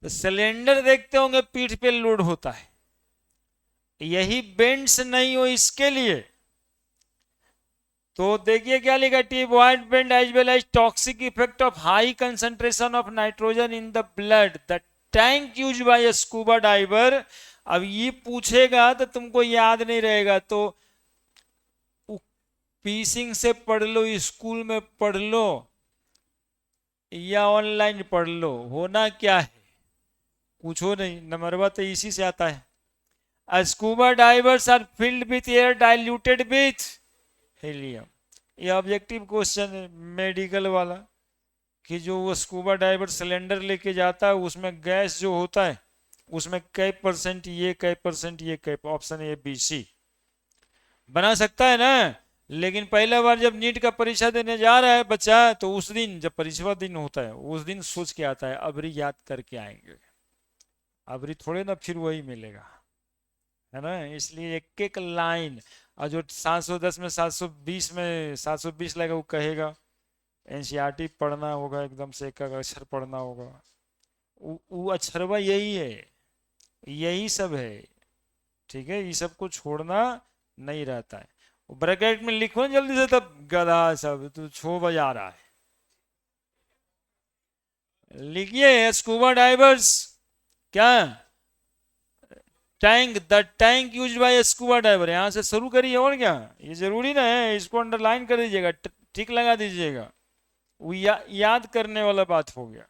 तो सिलेंडर देखते होंगे पीठ पे लोड होता है, यही बेंड्स नहीं हो इसके लिए। तो देखिए क्या लिखा, to avoid bend as well as toxic effect of high concentration of nitrogen in the blood the tank use by a scuba diver. अब ये पूछेगा तो तुमको याद नहीं रहेगा, तो पीसिंग से पढ़ लो, स्कूल में पढ़ लो या ऑनलाइन पढ़ लो, होना क्या है पूछो नहीं, नंबरवा तो इसी से आता है। Scuba divers are filled with air diluted with helium. ये ऑब्जेक्टिव क्वेश्चन है मेडिकल वाला, कि जो वो स्कूबा डाइवर सिलेंडर लेके जाता है उसमें गैस जो होता है उसमें कई परसेंट ये, कई परसेंट ये, कई, ऑप्शन ए बी सी बना सकता है ना। लेकिन पहला बार जब नीट का परीक्षा देने जा रहा है बच्चा, तो उस दिन जब परीक्षा दिन होता है उस दिन सोच के आता है अबरी याद करके आएंगे, अबरी थोड़े ना फिर वही मिलेगा, है ना। इसलिए एक एक लाइन, और जो 710 में 720 में 720 लगेगा वो कहेगा एनसीईआरटी पढ़ना होगा, एकदम से एक एक अक्षर पढ़ना होगा। वो अक्षरवा यही है, यही सब है। ठीक है, ये सब को छोड़ना नहीं रहता है। ब्रैकेट में लिखो ना जल्दी से, तब गधा सब तू छो बजा रहा है। लिखिए स्कूबा डाइवर्स क्या, tank, the tank use bye scuba diver, यहां से शुरू करिए। और क्या, ये जरूरी ना है, इसको अंडरलाइन कर दीजिएगा, ठीक लगा दीजिएगा। वो याद करने वाला बात हो गया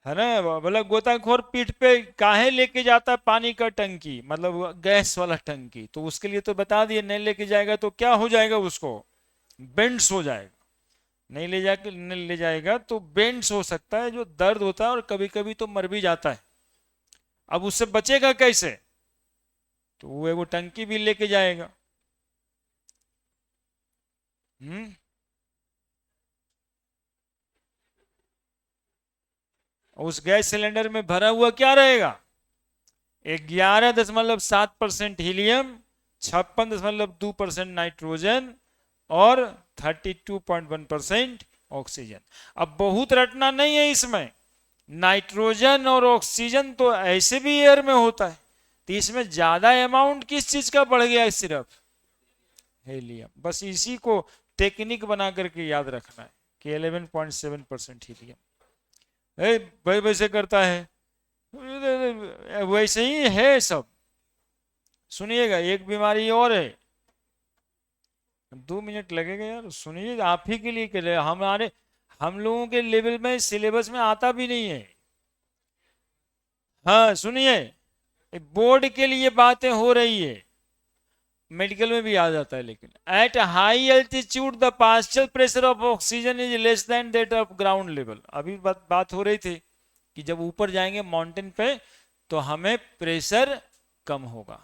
है ना। बोला गोताखोर पीठ पे काहे लेके जाता है पानी का टंकी, मतलब गैस वाला टंकी, तो उसके लिए तो बता दिए, नहीं लेके जाएगा तो क्या हो जाएगा, उसको बेंड्स हो जाएगा। नहीं ले जाएगा तो बेंड्स हो सकता है, जो दर्द होता है, और कभी कभी तो मर भी जाता है। अब उससे बचेगा कैसे, तो वो एगो टंकी भी लेके जाएगा। हम्म उस गैस सिलेंडर में भरा हुआ क्या रहेगा, 11.7% हीलियम, 56.2% नाइट्रोजन, और 32.1% ऑक्सीजन। अब बहुत रटना नहीं है इसमें, नाइट्रोजन और ऑक्सीजन तो ऐसे भी एयर में होता है, तो इसमें ज्यादा अमाउंट किस चीज का बढ़ गया है, सिर्फ हीलियम। बस इसी को टेक्निक बना करके याद रखना है कि 11.7% हीलियम। भाई वैसे करता है, वैसे ही है सब। सुनिएगा, एक बीमारी और है, 2 मिनट लगेगा यार, सुनिए, आप ही के लिए कर रहे, हमारे हम लोगों के लेवल में सिलेबस में आता भी नहीं है। हाँ सुनिए, बोर्ड के लिए बातें हो रही है, मेडिकल में भी आ जाता है, लेकिन at high altitude the partial pressure of oxygen is less than that of ground level. अभी बात हो रही थी कि जब ऊपर जाएंगे माउंटेन पे तो हमें प्रेशर कम होगा,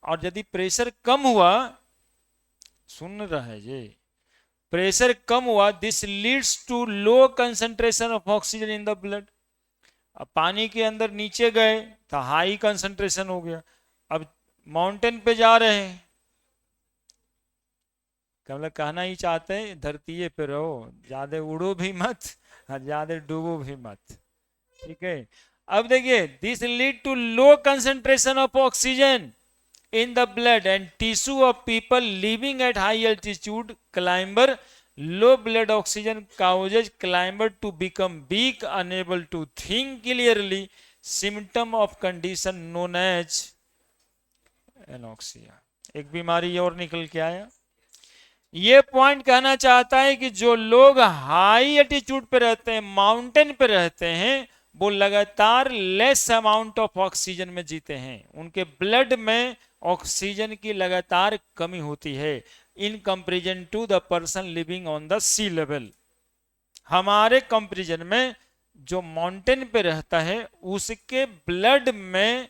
और यदि प्रेशर कम हुआ, सुन रहे जी, प्रेशर कम हुआ, this leads to low concentration of oxygen in the blood. अब पानी के अंदर नीचे गए तो हाई कंसंट्रेशन हो गया, अब माउंटेन पे जा रहे हैं, मतलब कहना ही चाहते हैं धरती पे रहो, ज्यादा उड़ो भी मत और ज्यादा डूबो भी मत, ठीक है। अब देखिए, this lead to low concentration of oxygen in the blood and tissue of people living at high altitude. Climber, low blood oxygen causes climber to become weak, unable to think clearly, symptom of condition known as anoxia। एक बीमारी और निकल के आया। ये पॉइंट कहना चाहता है कि जो लोग हाई एल्टीट्यूड पे रहते हैं, माउंटेन पे रहते हैं, वो लगातार लेस अमाउंट ऑफ ऑक्सीजन में जीते हैं, उनके ब्लड में ऑक्सीजन की लगातार कमी होती है, in comparison to the person living on the sea level. हमारे कंपेरिजन में जो माउंटेन पे रहता है उसके ब्लड में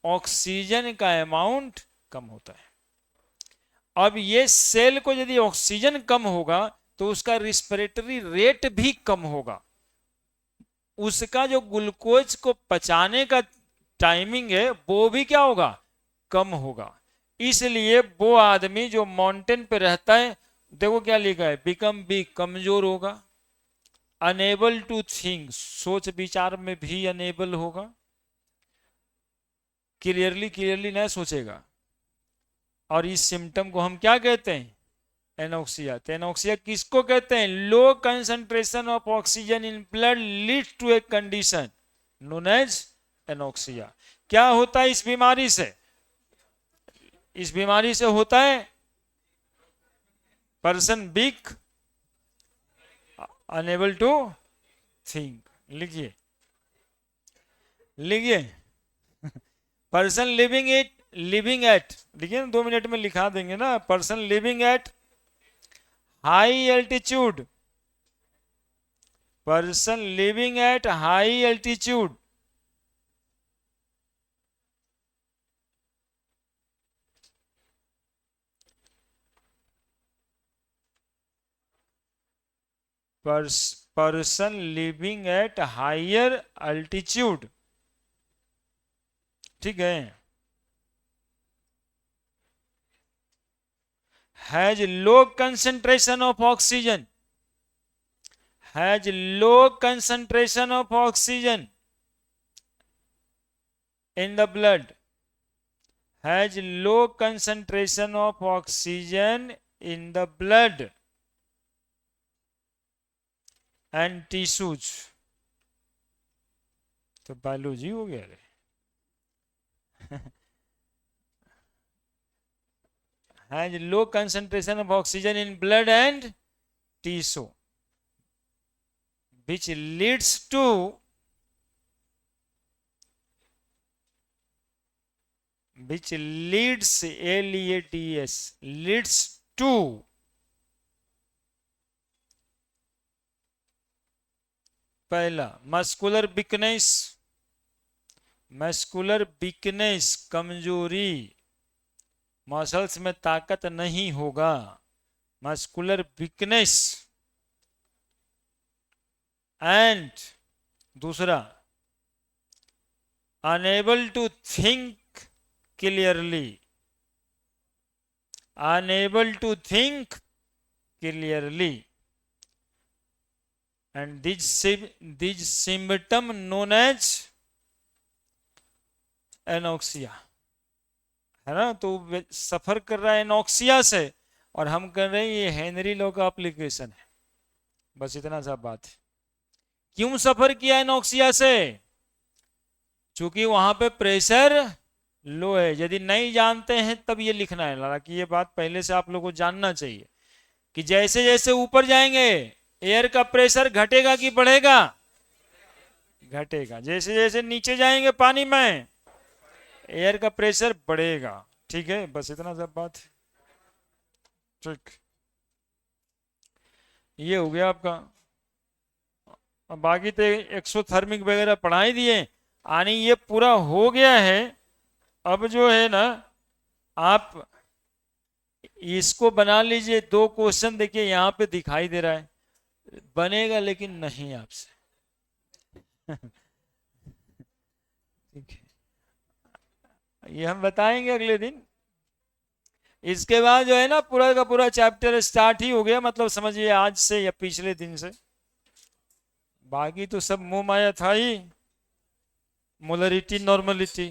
ऑक्सीजन का अमाउंट कम होता है। अब ये सेल को यदि ऑक्सीजन कम होगा तो उसका रिस्पिरेटरी रेट भी कम होगा, उसका जो ग्लूकोज को पचाने का टाइमिंग है वो भी क्या होगा, कम होगा। इसलिए वो आदमी जो माउंटेन पे रहता है, देखो क्या लिखा है, बिकम बी, कमजोर होगा, अनेबल टू थिंक, सोच विचार में भी अनेबल होगा, क्लियरली नहीं सोचेगा। और इस सिम्टम को हम क्या कहते हैं, एनोक्सिया। तो एनोक्सिया किसको कहते हैं, low concentration of oxygen in blood leads to a condition known as anoxia. क्या होता है इस बीमारी से, इस बीमारी से होता है person weak, unable to think. लिखिए लिखिए, पर्सन लिविंग एट, देखिए 2 मिनट में लिखा देंगे ना, person living at high altitude, person living at high altitude person living at higher altitude, ठीक है, has low concentration of oxygen, has low concentration of oxygen in the blood, has low concentration of oxygen in the blood and tissues. तो बायोलॉजी हो गया रे। has low concentration of oxygen in blood and tissue, which leads to leads to पहला मस्कुलर वीकनेस, कमजोरी, मसल्स में ताकत नहीं होगा, मस्कुलर वीकनेस। एंड दूसरा unable to think clearly, unable to think clearly. And this symptom known as anoxia, है ना। तो सफर कर रहा है एनोक्सिया से, और हम कर रहे हैं ये हेनरी लॉ का एप्लीकेशन है। बस इतना सा बात है। क्यों सफर किया एनोक्सिया से? क्योंकि वहां पे प्रेशर लो है। यदि नहीं जानते हैं तब ये लिखना है, हालांकि ये बात पहले से आप लोगों को जानना चाहिए कि जैसे जैसे ऊपर जाएंगे एयर का प्रेशर घटेगा कि बढ़ेगा? घटेगा। जैसे जैसे नीचे जाएंगे पानी में एयर का प्रेशर बढ़ेगा। ठीक है, बस इतना सब बात है। ठीक, ये हो गया आपका। बाकी तो एक्सोथर्मिक वगैरह पढ़ा ही दिए, यानी ये पूरा हो गया है। अब जो है ना, आप इसको बना लीजिए। 2 क्वेश्चन देखिए यहाँ पे दिखाई दे रहा है, बनेगा लेकिन नहीं आपसे। ठीक है, ये हम बताएंगे अगले दिन। इसके बाद जो है ना पूरा का पूरा चैप्टर स्टार्ट ही हो गया, मतलब समझिए आज से या पिछले दिन से। बाकी तो सब मुंह माया था ही, मोलरिटी, नॉर्मलिटी।